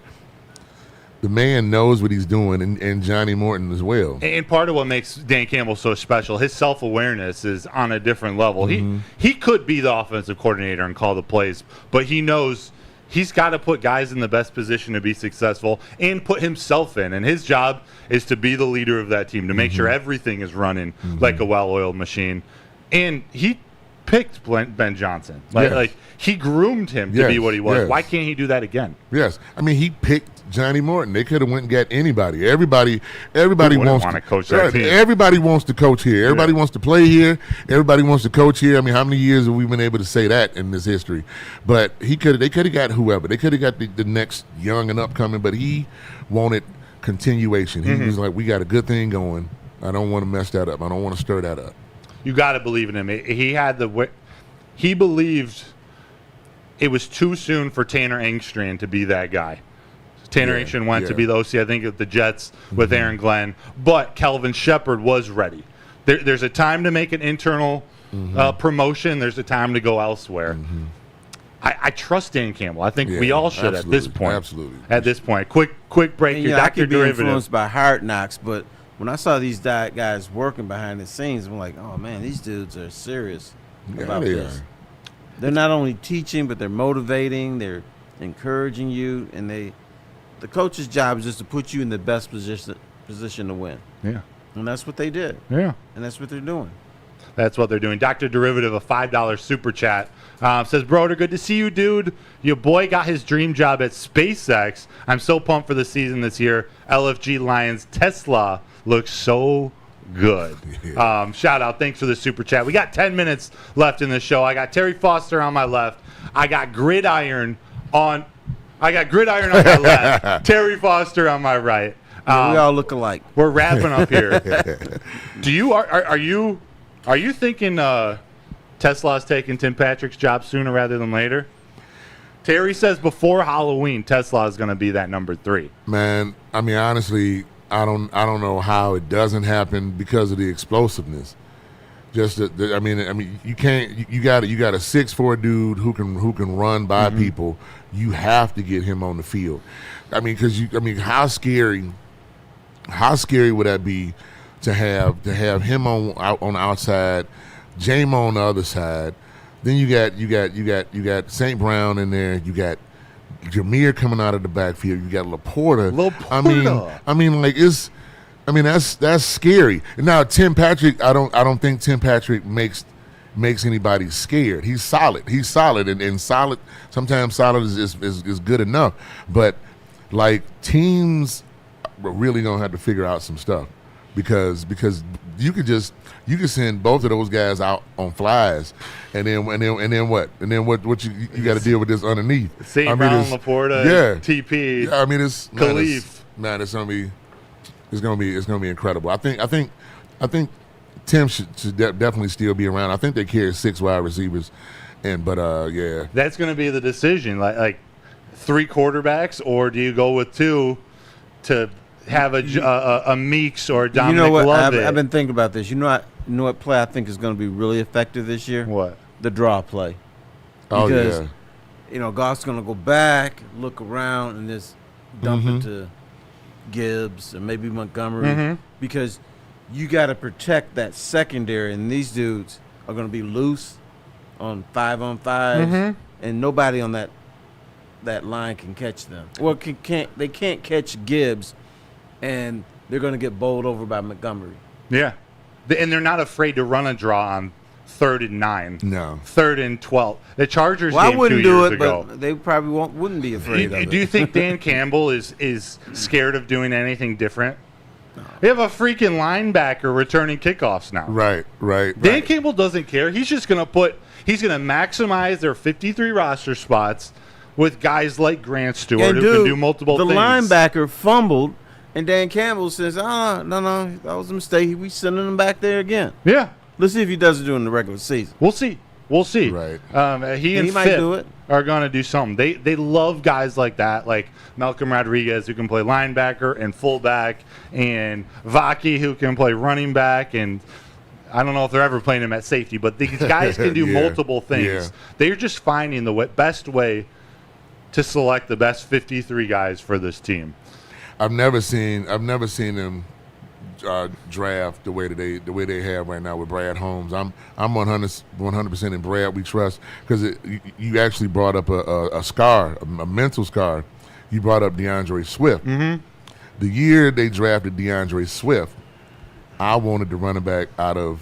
the man knows what he's doing, and Johnny Morton as well. And part of what makes Dan Campbell so special, his self-awareness is on a different level. He could be the offensive coordinator and call the plays, but he knows he's got to put guys in the best position to be successful and put himself in. And his job is to be the leader of that team, to make sure everything is running like a well-oiled machine. And he picked Ben Johnson. Like he groomed him to be what he was. Why can't he do that again? Yes. I mean, he picked Johnny Morton. They could have went and got anybody. Everybody wants to coach that team. Everybody wants to coach here. Everybody wants to play here. Everybody wants to coach here. I mean, how many years have we been able to say that in this history? But they could have got whoever. They could have got the next young and upcoming, but he wanted continuation. He was like, we got a good thing going. I don't want to mess that up. I don't want to stir that up. You got to believe in him. He had he believed it was too soon for Tanner Engstrand to be that guy. Tanner Engstrand went to be the OC, I think, at the Jets with Aaron Glenn. But Kelvin Shepard was ready. There's a time to make an internal promotion. There's a time to go elsewhere. I trust Dan Campbell. I think we all should at this point. Absolutely. At this point. Quick break here. I Dr. could be Derivative. influenced by Hard Knocks, but when I saw these guys working behind the scenes, I'm like, oh, man, these dudes are serious about this. They're not only teaching, but they're motivating. They're encouraging you, and the coach's job is just to put you in the best position to win. Yeah. And that's what they did. Yeah. And that's what they're doing. That's what they're doing. Dr. Derivative, a $5 super chat, says, Broder, good to see you, dude. Your boy got his dream job at SpaceX. I'm so pumped for the season this year. LFG Lions Teslaa looks so good. Shout out. Thanks for the super chat. We got 10 minutes left in the show. I got Terry Foster on my left. I got Gridiron on my left. Terry Foster on my right. We all look alike. We're wrapping up here. Are you thinking Teslaa's taking Tim Patrick's job sooner rather than later? Terry says before Halloween, Teslaa is going to be that number 3. Man, I mean, honestly, I don't know how it doesn't happen because of the explosiveness. Just I mean, you can't. You got a 6'4" dude who can run by people. You have to get him on the field. I mean, how scary would that be to have him on the outside, Jamo on the other side. Then you got St. Brown in there. You got Jameer coming out of the backfield. You got Laporta. That's scary. And now Tim Patrick, I don't think Tim Patrick makes anybody scared. He's solid. And solid. Sometimes solid is good enough. But like teams are really gonna have to figure out some stuff because you could send both of those guys out on flies, and then what you got to deal with this underneath. St. Brown, Laporta, TP. Yeah, I mean it's Khalif. It's gonna be incredible. I think Tim should definitely still be around. I think they carry 6 wide receivers, yeah. That's going to be the decision. Like 3 quarterbacks, or do you go with 2 to have a Meeks or Dominic Lovett? I've been thinking about this. You know what play I think is going to be really effective this year? What? The draw play. Because, Goff's going to go back, look around, and just dump it to Gibbs or maybe Montgomery because you got to protect that secondary, and these dudes are going to be loose on 5-on-5s, and nobody on that line can catch them. Well, they can't catch Gibbs, and they're going to get bowled over by Montgomery. Yeah, and they're not afraid to run a draw on 3rd and 9. No. 3rd and 12. The Chargers I game wouldn't 2 do years it, ago. but they probably wouldn't be afraid of it. Do you think Dan Campbell is scared of doing anything different? No. We have a freaking linebacker returning kickoffs now. Right. Dan Campbell doesn't care. He's just going to maximize their 53 roster spots with guys like Grant Stewart who can do multiple things. The linebacker fumbled, and Dan Campbell says, no, that was a mistake. We sending him back there again. Yeah. Let's see if he doesn't do it in the regular season. We'll see. Right. He might do it. Are going to do something. They love guys like that, like Malcolm Rodriguez, who can play linebacker and fullback, and Vaki, who can play running back. And I don't know if they're ever playing him at safety, but these guys can do multiple things. Yeah. They're just finding the best way to select the best 53 guys for this team. I've never seen them draft the way they have right now with Brad Holmes. I'm 100% in Brad we trust, because you actually brought up a mental scar. You brought up DeAndre Swift. The year they drafted DeAndre Swift, I wanted the running back out of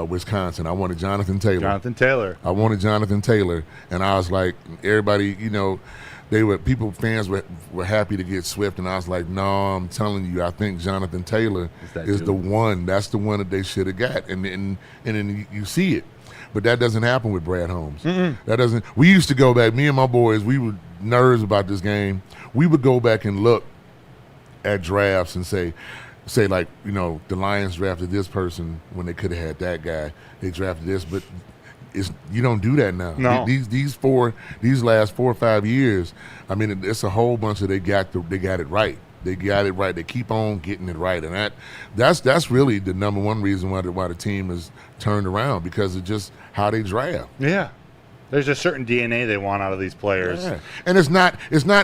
Wisconsin. I wanted Jonathan Taylor. I wanted Jonathan Taylor, and I was like, everybody, fans were happy to get Swift, and I was like, no, I'm telling you, I think Jonathan Taylor is the one. That's the one that they should have got, and then you see it, but that doesn't happen with Brad Holmes. That doesn't. We used to go back. Me and my boys, we were nerds about this game. We would go back and look at drafts and say like, the Lions drafted this person when they could have had that guy. They drafted this, but you don't do that now. No. These last 4 or 5 years, I mean, it's a whole bunch of they got it right. They got it right. They keep on getting it right, and that's really the number one reason why the team is turned around, because of just how they draft. Yeah. There's a certain DNA they want out of these players. Yeah. And it's not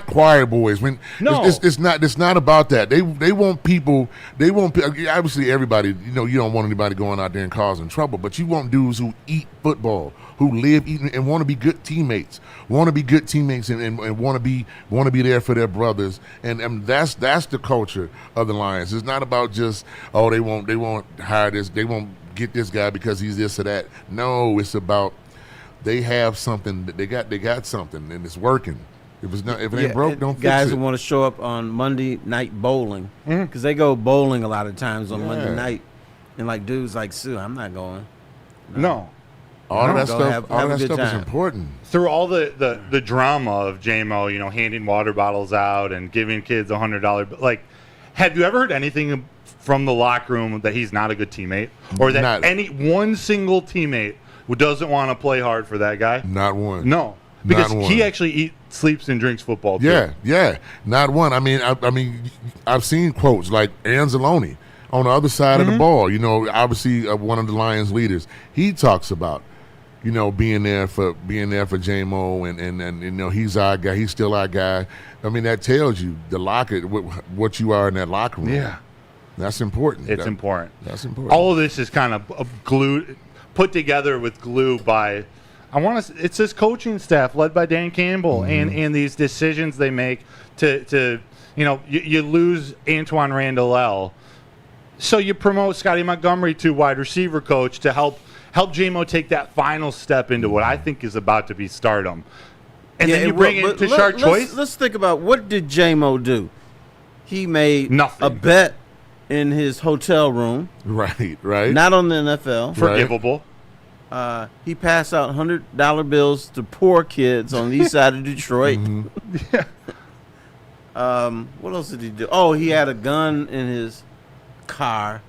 choir boys. It's not about that. They want people. They want, obviously, everybody. You don't want anybody going out there and causing trouble, but you want dudes who eat football, who live eating, and want to be good teammates. Want to be good teammates and want to be there for their brothers. And that's the culture of the Lions. It's not about just they won't hire this, they won't get this guy because he's this or that. No, it's about they have something that they got something and it's working. If it ain't broke, don't fix it. Guys who want to show up on Monday night bowling, because they go bowling a lot of times on Monday night, and like dudes like Sue, I'm not going. No. All of that stuff is important. Through all the drama of JMO, handing water bottles out and giving kids $100, like, have you ever heard anything from the locker room that he's not a good teammate, or that any one single teammate who doesn't want to play hard for that guy? Not one. No, because he actually sleeps and drinks football too. Yeah, not one. I mean, I've seen quotes like Anzalone on the other side of the ball. Obviously one of the Lions leaders. He talks about being there for JMO and he's our guy. He's still our guy. I mean, that tells you the locker what you are in that locker room. Yeah, that's important. It's important. That's important. All of this is kind of put together with glue by, it's this coaching staff led by Dan Campbell and these decisions they make to you lose Antoine Randall, so you promote Scotty Montgomery to wide receiver coach to help JMO take that final step into what I think is about to be stardom. And then you bring in Tashard Choice. Let's think about, what did JMO do? He made nothing. A bet in his hotel room. Right. Not on the NFL. Forgivable. He passed out $100 bills to poor kids on the east side of Detroit. What else did he do? Oh, he had a gun in his car,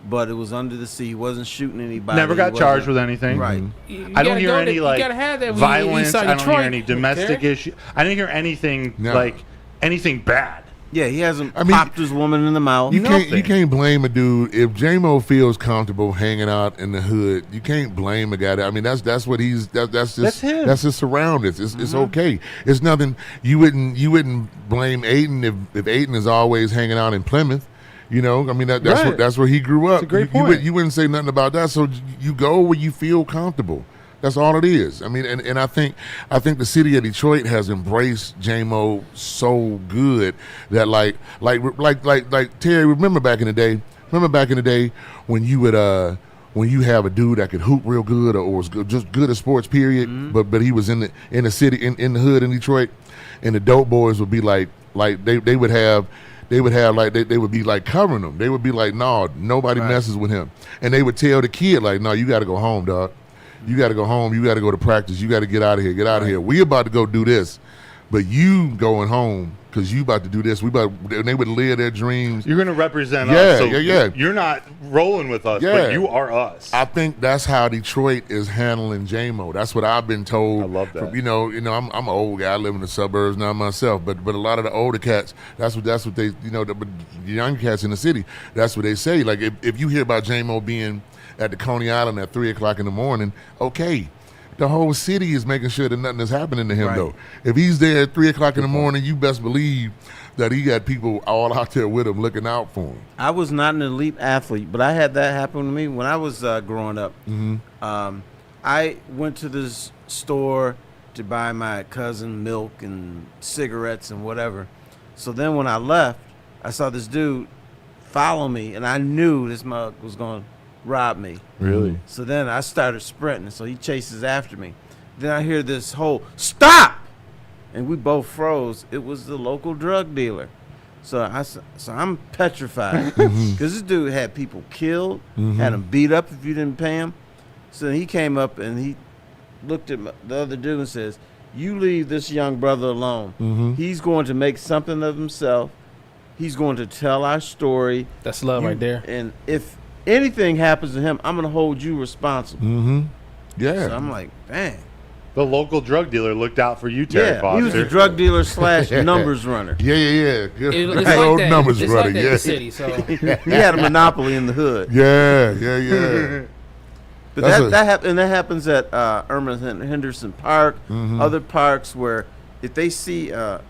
but it was under the seat. He wasn't shooting anybody. Never got charged with anything. Right. I don't hear any violence. I don't hear any domestic issue. I didn't hear anything anything bad. Yeah, he hasn't popped his woman in the mouth. You can't blame a dude if JMO feels comfortable hanging out in the hood. You can't blame a guy. That's what he's. That's him. That's his surroundings. It's okay. It's nothing. You wouldn't blame Aiden if Aiden is always hanging out in Plymouth. That's where he grew up. That's a great point. You wouldn't say nothing about that. So you go where you feel comfortable. That's all it is. I mean, and I think the city of Detroit has embraced JMO so good that like Terry, remember back in the day when you would when you have a dude that could hoop real good or was just good at sports period, but he was in the city in the hood in Detroit, and the dope boys would be like they would be like covering them. They would be like, no, nobody messes with him, and they would tell the kid like, no, you got to go home, dog. You got to go home. You got to go to practice. You got to get out of here. Get out of here. We about to go do this, but you going home because you about to do this. And they would live their dreams. You're going to represent us. So yeah. You're not rolling with us, but you are us. I think that's how Detroit is handling JMO. That's what I've been told. I love that. I'm an old guy. I live in the suburbs now myself, but a lot of the older cats, that's what they, the young cats in the city, that's what they say. Like if you hear about JMO being at the Coney Island at 3:00 in the morning, okay. The whole city is making sure that nothing is happening to him, though. If he's there at 3:00 in the morning, you best believe that he got people all out there with him looking out for him. I was not an elite athlete, but I had that happen to me when I was growing up. I went to this store to buy my cousin milk and cigarettes and whatever. So then when I left, I saw this dude follow me, and I knew this mug was going to rob me. Really? So then I started sprinting, so he chases after me. Then I hear this whole stop, and we both froze. It was the local drug dealer. So I'm petrified because this dude had people killed, had them beat up if you didn't pay him. So he came up and he looked at the other dude and says, "You leave this young brother alone. He's going to make something of himself. He's going to tell our story. That's love right there. And if anything happens to him, I'm going to hold you responsible." Yeah. So I'm like, dang. The local drug dealer looked out for you, Terry Foster. He was a drug dealer / numbers runner. Yeah. Good It's old like that. numbers It's runner. like that in Yeah. the city. So He had a monopoly in the hood. Yeah. But That's that happens at Irma Henderson Park, other parks where if they see a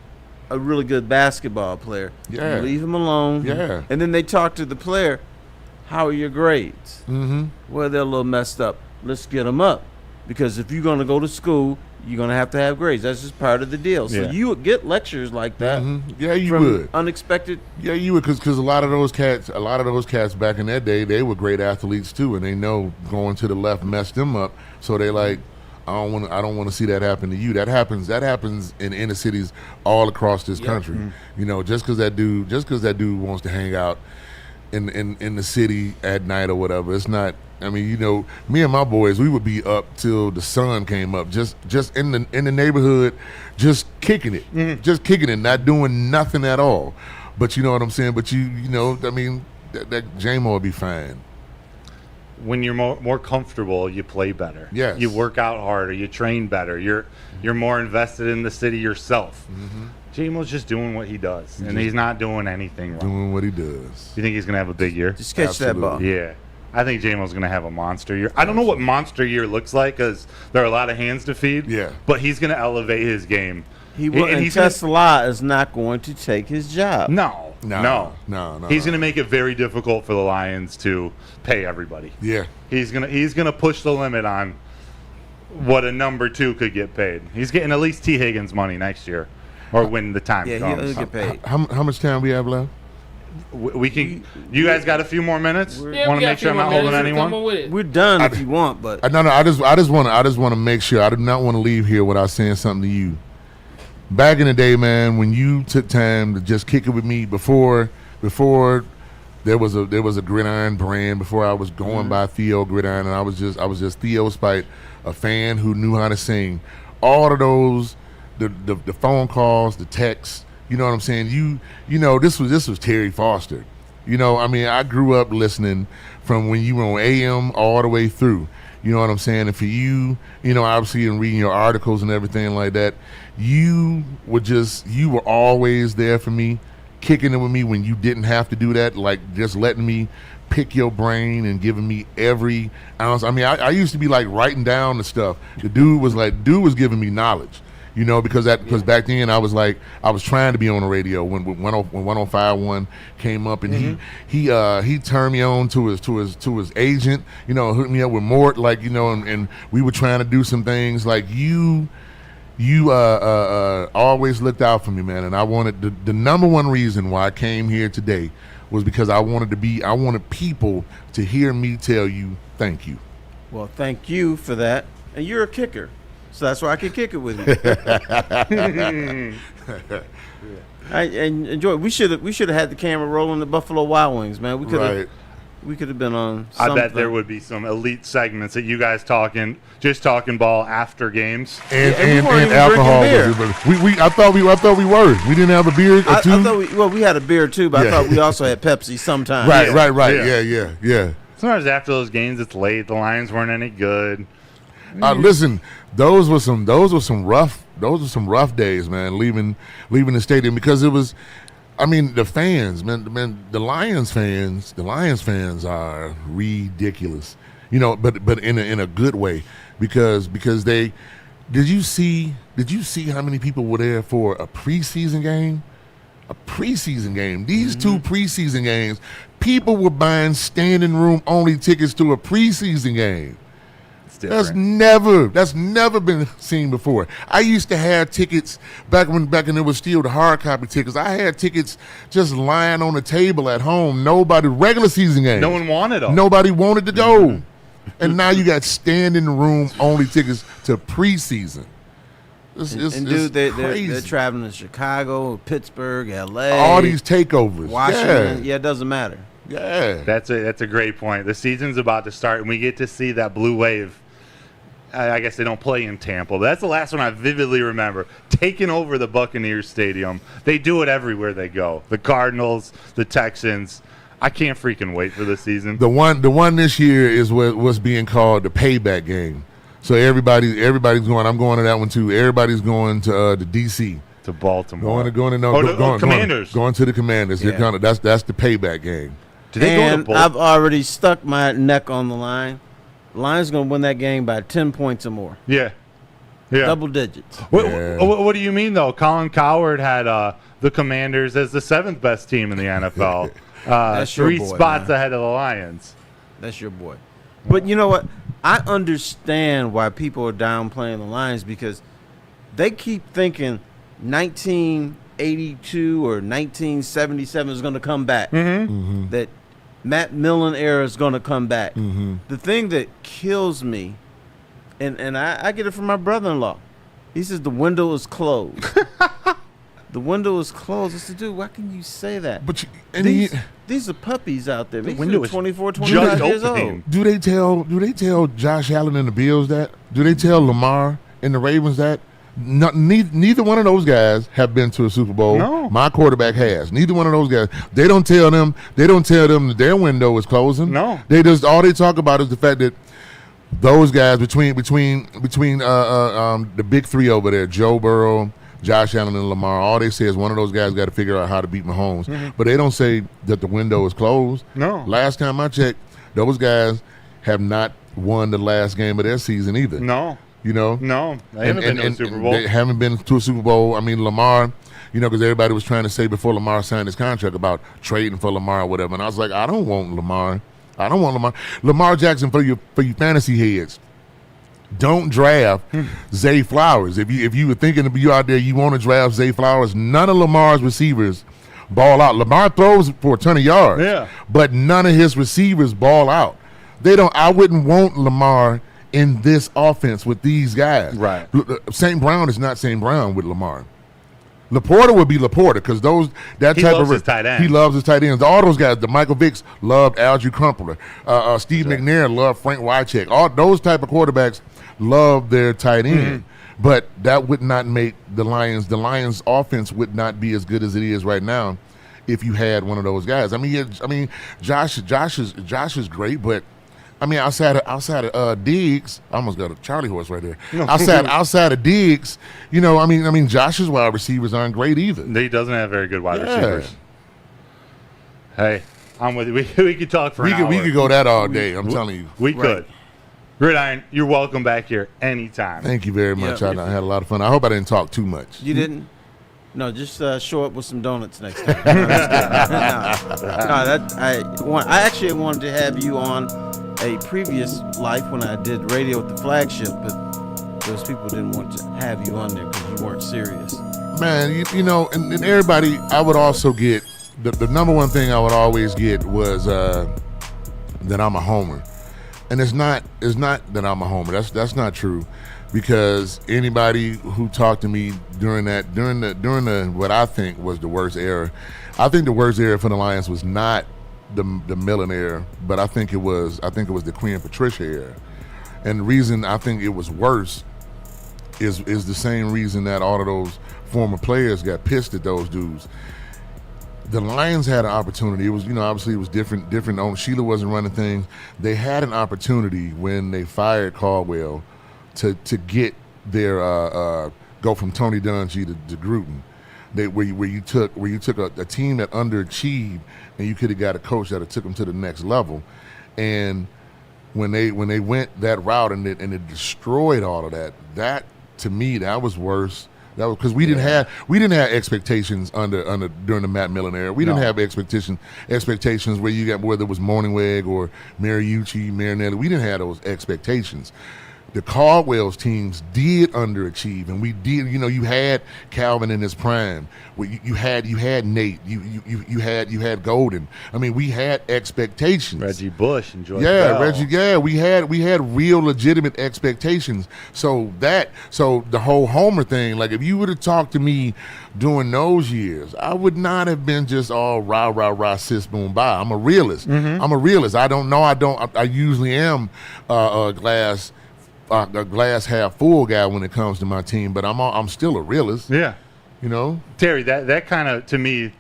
really good basketball player, Yeah. you leave him alone. Yeah. And then they talk to the player, how are your grades? Well, they're a little messed up. Let's get them up. Because if you're going to go to school, you're going to have grades. That's just part of the deal. So Yeah. you would get lectures like that. Yeah, you from would. Unexpected. Yeah, you would, because a lot of those cats back in that day, they were great athletes too, and they know going to the left messed them up. So they like, I don't want to see that happen to you. That happens in inner cities all across this country. You know, just because that dude wants to hang out in the city at night or whatever, it's not. I mean, you know, me and my boys, we would be up till the sun came up, just in the neighborhood, just kicking it, not doing nothing at all. But you know what I'm saying? But you know, I mean, that J-Mo will be fine. When you're more comfortable, you play better. Yes. You work out harder. You train better. You're more invested in the city yourself. J-Mo's just doing what he does, and he's not doing anything wrong. Doing what he does. You think he's gonna have a big year? Just catch that ball. Yeah. I think J-Mo's going to have a monster year. I don't know what monster year looks like because there are a lot of hands to feed. Yeah. But he's going to elevate his game. He will, and Teslaa is not going to take his job. No. He's going to make it very difficult for the Lions to pay everybody. Yeah. He's gonna push the limit on what a number 2 could get paid. He's getting at least T. Higgins money next year, or when the time comes. Yeah, he'll get paid. How much time we have left? We can. You guys got a few more minutes? Want to we got make a sure few I'm not more holding minutes. anyone? Come on with it. We're done if you want, but No. I just want to make sure. I do not want to leave here without saying something to you. Back in the day, man, when you took time to just kick it with me before there was a Gridiron brand, before I was going by Theo Gridiron, and I was just Theo Spite, a fan who knew how to sing. All of those, the phone calls, the texts. You know what I'm saying? You know, this was Terry Foster. You know, I mean, I grew up listening from when you were on AM all the way through. You know what I'm saying? And for you, you know, obviously in reading your articles and everything like that, you were always there for me, kicking it with me when you didn't have to do that, like just letting me pick your brain and giving me every ounce. I mean, I used to be like writing down the stuff. The dude was giving me knowledge. You know, because back then I was trying to be on the radio when 105.1 came up, and he turned me on to his agent. You know, hooked me up with Mort, like, you know, and we were trying to do some things. Like you always looked out for me, man. And I wanted the number one reason why I came here today was because I wanted people to hear me tell you thank you. Well, thank you for that. And you're a kicker. So that's why I can kick it with you. I enjoy. We should have had the camera rolling the Buffalo Wild Wings, man. We could have been on. I bet there would be some elite segments that you guys talking ball after games and alcohol. I thought we were. We didn't have a beer or two. I thought we had a beer too, but I thought we also had Pepsi sometimes. Right. Yeah. Sometimes after those games, it's late. The Lions weren't any good. Listen, those were some rough days, man. Leaving the stadium, because it was, I mean, the fans, man, the Lions fans are ridiculous, you know, but in a good way, because they, did you see how many people were there for a preseason game? These 2 preseason games, people were buying standing room only tickets to a preseason game. That's never been seen before. I used to have tickets back when it was still the hard copy tickets. I had tickets just lying on the table at home. Regular season games. No one wanted them. Nobody wanted to go. And now you got standing room only tickets to preseason. They're traveling to Chicago, Pittsburgh, LA. All these takeovers. Washington. Yeah, it doesn't matter. Yeah. That's a great point. The season's about to start, and we get to see that blue wave. I guess they don't play in Tampa, but that's the last one I vividly remember. Taking over the Buccaneers Stadium. They do it everywhere they go. The Cardinals, the Texans. I can't freaking wait for the season. The one this year is what's being called the payback game. So everybody's going. I'm going to that one too. Everybody's going to the DC. To Baltimore. Commanders. Going to the Commanders. Yeah. They're gonna. That's the payback game. Do they go to Baltimore? I've already stuck my neck on the line. Lions going to win that game by 10 points or more. Yeah. Double digits. What do you mean, though? Colin Cowherd had the Commanders as the 7th best team in the NFL. That's your 3 boy, spots man. ahead of the Lions. That's your boy. But you know what? I understand why people are downplaying the Lions because they keep thinking 1982 or 1977 is going to come back. That Matt Millen era is going to come back. The thing that kills me, and I get it from my brother-in-law. He says the window is closed. The window is closed. I said, dude, why can you say that? But these are puppies out there. The window is 24, 25 years old. Do they tell Josh Allen and the Bills that? Do they tell Lamar and the Ravens that? No, neither one of those guys have been to a Super Bowl. No. My quarterback has. Neither one of those guys. They don't tell them that their window is closing. No. They just all they talk about is the fact that those guys between the big three over there, Joe Burrow, Josh Allen, and Lamar, all they say is one of those guys got to figure out how to beat Mahomes. But they don't say that the window is closed. No. Last time I checked, those guys have not won the last game of their season either. No. You know? No. They haven't been to a Super Bowl. They haven't been to a Super Bowl. I mean, Lamar, because everybody was trying to say before Lamar signed his contract about trading for Lamar or whatever. And I was like, I don't want Lamar. Lamar Jackson, for your fantasy heads, don't draft Zay Flowers. If you were thinking to be out there, you want to draft Zay Flowers, none of Lamar's receivers ball out. Lamar throws for a ton of yards, but none of his receivers ball out. They don't. I wouldn't want Lamar in this offense with these guys. Right. St. Brown is not St. Brown with Lamar. Laporta would be Laporta because he loves his tight ends. He loves his tight ends. All those guys, the Michael Vicks loved Algie Crumpler. Steve McNair loved Frank Wycheck. All those type of quarterbacks love their tight end. But that would not make the Lions. The Lions' offense would not be as good as it is right now if you had one of those guys. I mean, Josh is great, but I mean, outside of Diggs, I almost got a Charlie horse right there. Outside of Diggs, I mean, Josh's wide receivers aren't great either. He doesn't have very good wide receivers. Hey, I'm with you. We could talk for an hour. We could go that all day. I'm telling you, we could. Gridiron, you're welcome back here anytime. Thank you very much. I had a lot of fun. I hope I didn't talk too much. You didn't? No, just show up with some donuts next time. I actually wanted to have you on a previous life when I did radio at the Flagship, but those people didn't want to have you on there because you weren't serious. Man, and everybody, I would also get, the number one thing I would always get was that I'm a homer. And it's not that I'm a homer. That's not true, because anybody who talked to me during the what I think was the worst era, I think the worst era for the Lions was not the Millen era, but I think it was the Queen Patricia era. And the reason I think it was worse is the same reason that all of those former players got pissed at those dudes. The Lions had an opportunity. It was, obviously it was different. Sheila wasn't running things. They had an opportunity when they fired Caldwell to get their go from Tony Dungy to Gruden. Where you took a team that underachieved, and you could have got a coach that took them to the next level. And when they went that route and it destroyed all of that, that to me that was worse. That was because we didn't have expectations during the Matt Millen era. We didn't have expectations whether it was Morningweg or Mariucci, Marinelli. We didn't have those expectations. The Caldwell's teams did underachieve, and we did. You had Calvin in his prime. You had Nate. You had Golden. I mean, we had expectations. Reggie Bush and George Bell. Reggie. Yeah, we had real legitimate expectations. So the whole Homer thing, like if you would have talked to me during those years, I would not have been just all rah sis boom bye. I'm a realist. I'm a realist. I don't know. I usually am a glass half full guy when it comes to my team, but I'm still a realist. Yeah. Terry, that kind of, to me,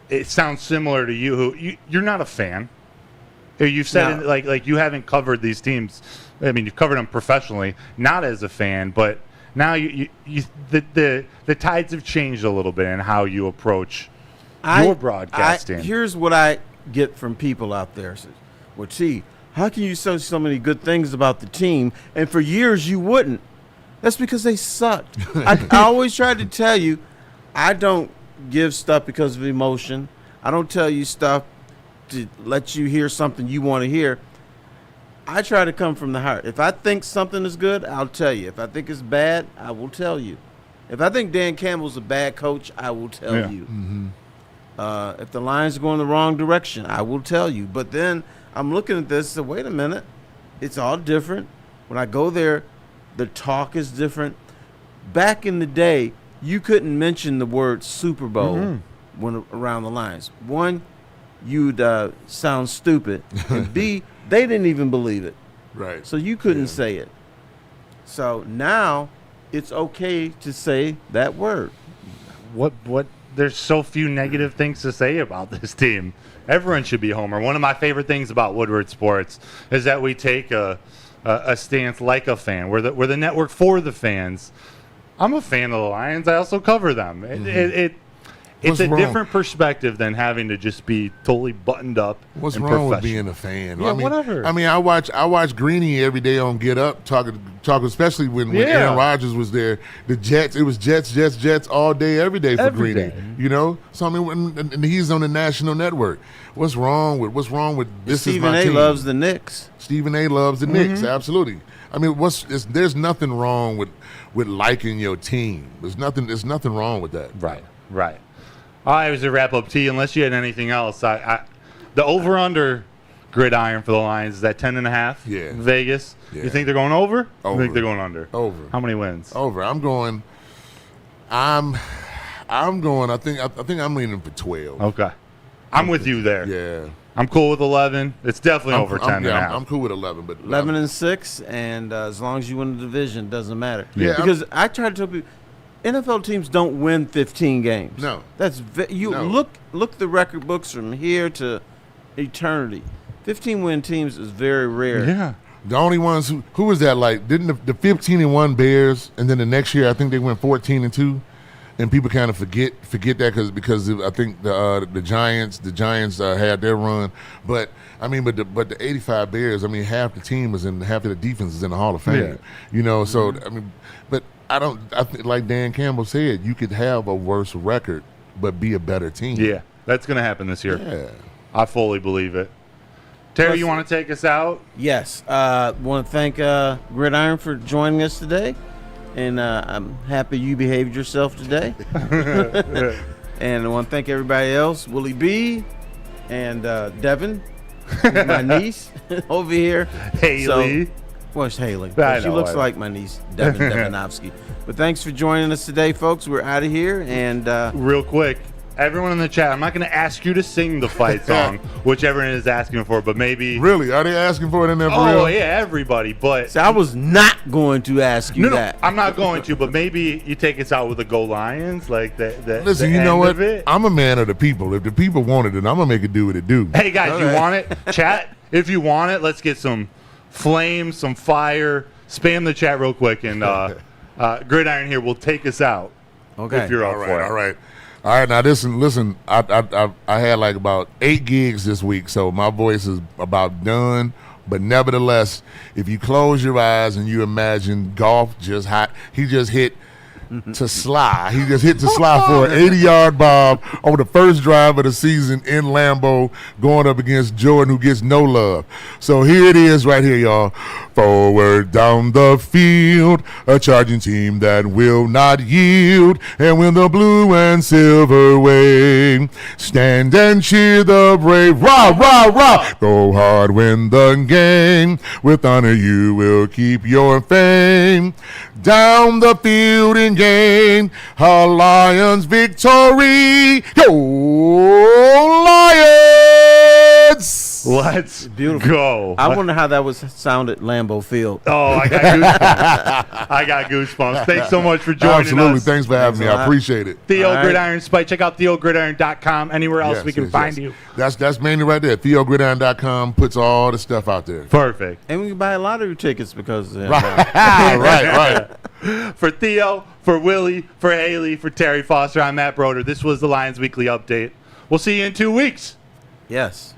it sounds similar to you. You're not a fan. You've said No. like you haven't covered these teams. I mean, you've covered them professionally, not as a fan, but now the tides have changed a little bit in how you approach your broadcasting. Here's what I get from people out there. Well, T, how can you say so many good things about the team, and for years you wouldn't? That's because they sucked. I always try to tell you, I don't give stuff because of emotion. I don't tell you stuff to let you hear something you want to hear. I try to come from the heart. If I think something is good, I'll tell you. If I think it's bad, I will tell you. If I think Dan Campbell's a bad coach, I will tell you. Mm-hmm. If the Lions go in the wrong direction, I will tell you. But then I'm looking at this and say, wait a minute. It's all different. When I go there, the talk is different. Back in the day, you couldn't mention the word Super Bowl when around the Lions. One, you'd sound stupid. And B, they didn't even believe it. Right. So you couldn't say it. So now it's okay to say that word. What there's so few negative things to say about this team. Everyone should be a homer. One of my favorite things about Woodward Sports is that we take a stance like a fan. We're the network for the fans. I'm a fan of the Lions. I also cover them. It's a different perspective than having to just be totally buttoned up. What's and wrong with professional. being a fan? Yeah, whatever. I mean, I watch Greeny every day on Get Up talking, especially when Aaron Rodgers was there. The Jets, it was Jets all day, every day for Every Greeny. day. You know, so I mean, and he's on the national network. What's wrong with this? Stephen is my A. team. loves the Knicks. Stephen A. loves the Knicks. Absolutely. I mean, there's nothing wrong with liking your team. There's nothing wrong with that. Right. All right, it was a wrap-up, T. Unless you had anything else, the over-under gridiron for the Lions is at 10.5. Yeah. Vegas. Yeah. You think they're going over? Over. You think they're going under? Over. How many wins? Over. I'm going. I think I'm leaning for 12. Okay. I'm with you there. Yeah. I'm cool with 11. It's definitely over 10.5. I'm cool with 11, but 11 and 6, and as long as you win the division, doesn't matter. Yeah. Because I try to tell people, NFL teams don't win 15 games. No. That's No. look the record books from here to eternity. 15-win teams is very rare. Yeah. The only ones who was that like? Didn't the 15-1 Bears, and then the next year I think they went 14-2, and people kind of forget that because I think the Giants had their run, but I mean, but the 85 Bears, I mean, half the team is half of the defense is in the Hall of Fame. Yeah. You know, so I mean, but I think like Dan Campbell said, you could have a worse record but be a better team. Yeah. That's going to happen this year. Yeah. I fully believe it. Terry, you want to take us out? Yes. Want to thank Gridiron for joining us today. And I'm happy you behaved yourself today. And I want to thank everybody else, Willie B. and Devin, my niece over here. Haley. Well, it's Haley. I She know, looks I- like my niece, Devin Devinovsky. But thanks for joining us today, folks. We're out of here. And Real quick, everyone in the chat, I'm not going to ask you to sing the fight song, whichever is asking for, but maybe. Really? Are they asking for it in there for Oh, real? yeah, everybody. But so I was not going to ask you no, that. I'm not going to, but maybe you take us out with a Go Lions, like that. Listen, you know what? I'm a man of the people. If the people want it, then I'm going to make it do what it do. Hey, guys, All you right. want it? Chat, if you want it, let's get some flames, some fire. Spam the chat real quick, and Gridiron here will take us out. Okay. If you're up All for right, it. all right. All right, now listen. I had like about 8 gigs this week, so my voice is about done. But nevertheless, if you close your eyes and you imagine Goff he just hit Teslaa. He just hit Teslaa for an 80-yard bomb on the first drive of the season in Lambeau, going up against Jordan, who gets no love. So here it is right here, y'all. Forward down the field, a charging team that will not yield. And when the blue and silver wave, stand and cheer the brave. Rah, rah, rah. Go hard, win the game. With honor you will keep your fame. Down the field and gain a Lions victory. Go Lions! Let's Beautiful. go. I wonder how that was sounded at Lambeau Field. Oh, I got goosebumps. I got goosebumps. Thanks so much for joining Absolutely. us. Thanks for having me. I appreciate it. Theo All right. Gridiron Spike. Check out theogridiron.com. Anywhere else Yes, we can yes, find yes. you. That's mainly right there. TheoGridiron.com puts all the stuff out there. Perfect. And we can buy lottery tickets because right. For Theo, for Willie, for Haley, for Terry Foster, I'm Matt Broder. This was the Lions Weekly Update. We'll see you in 2 weeks. Yes.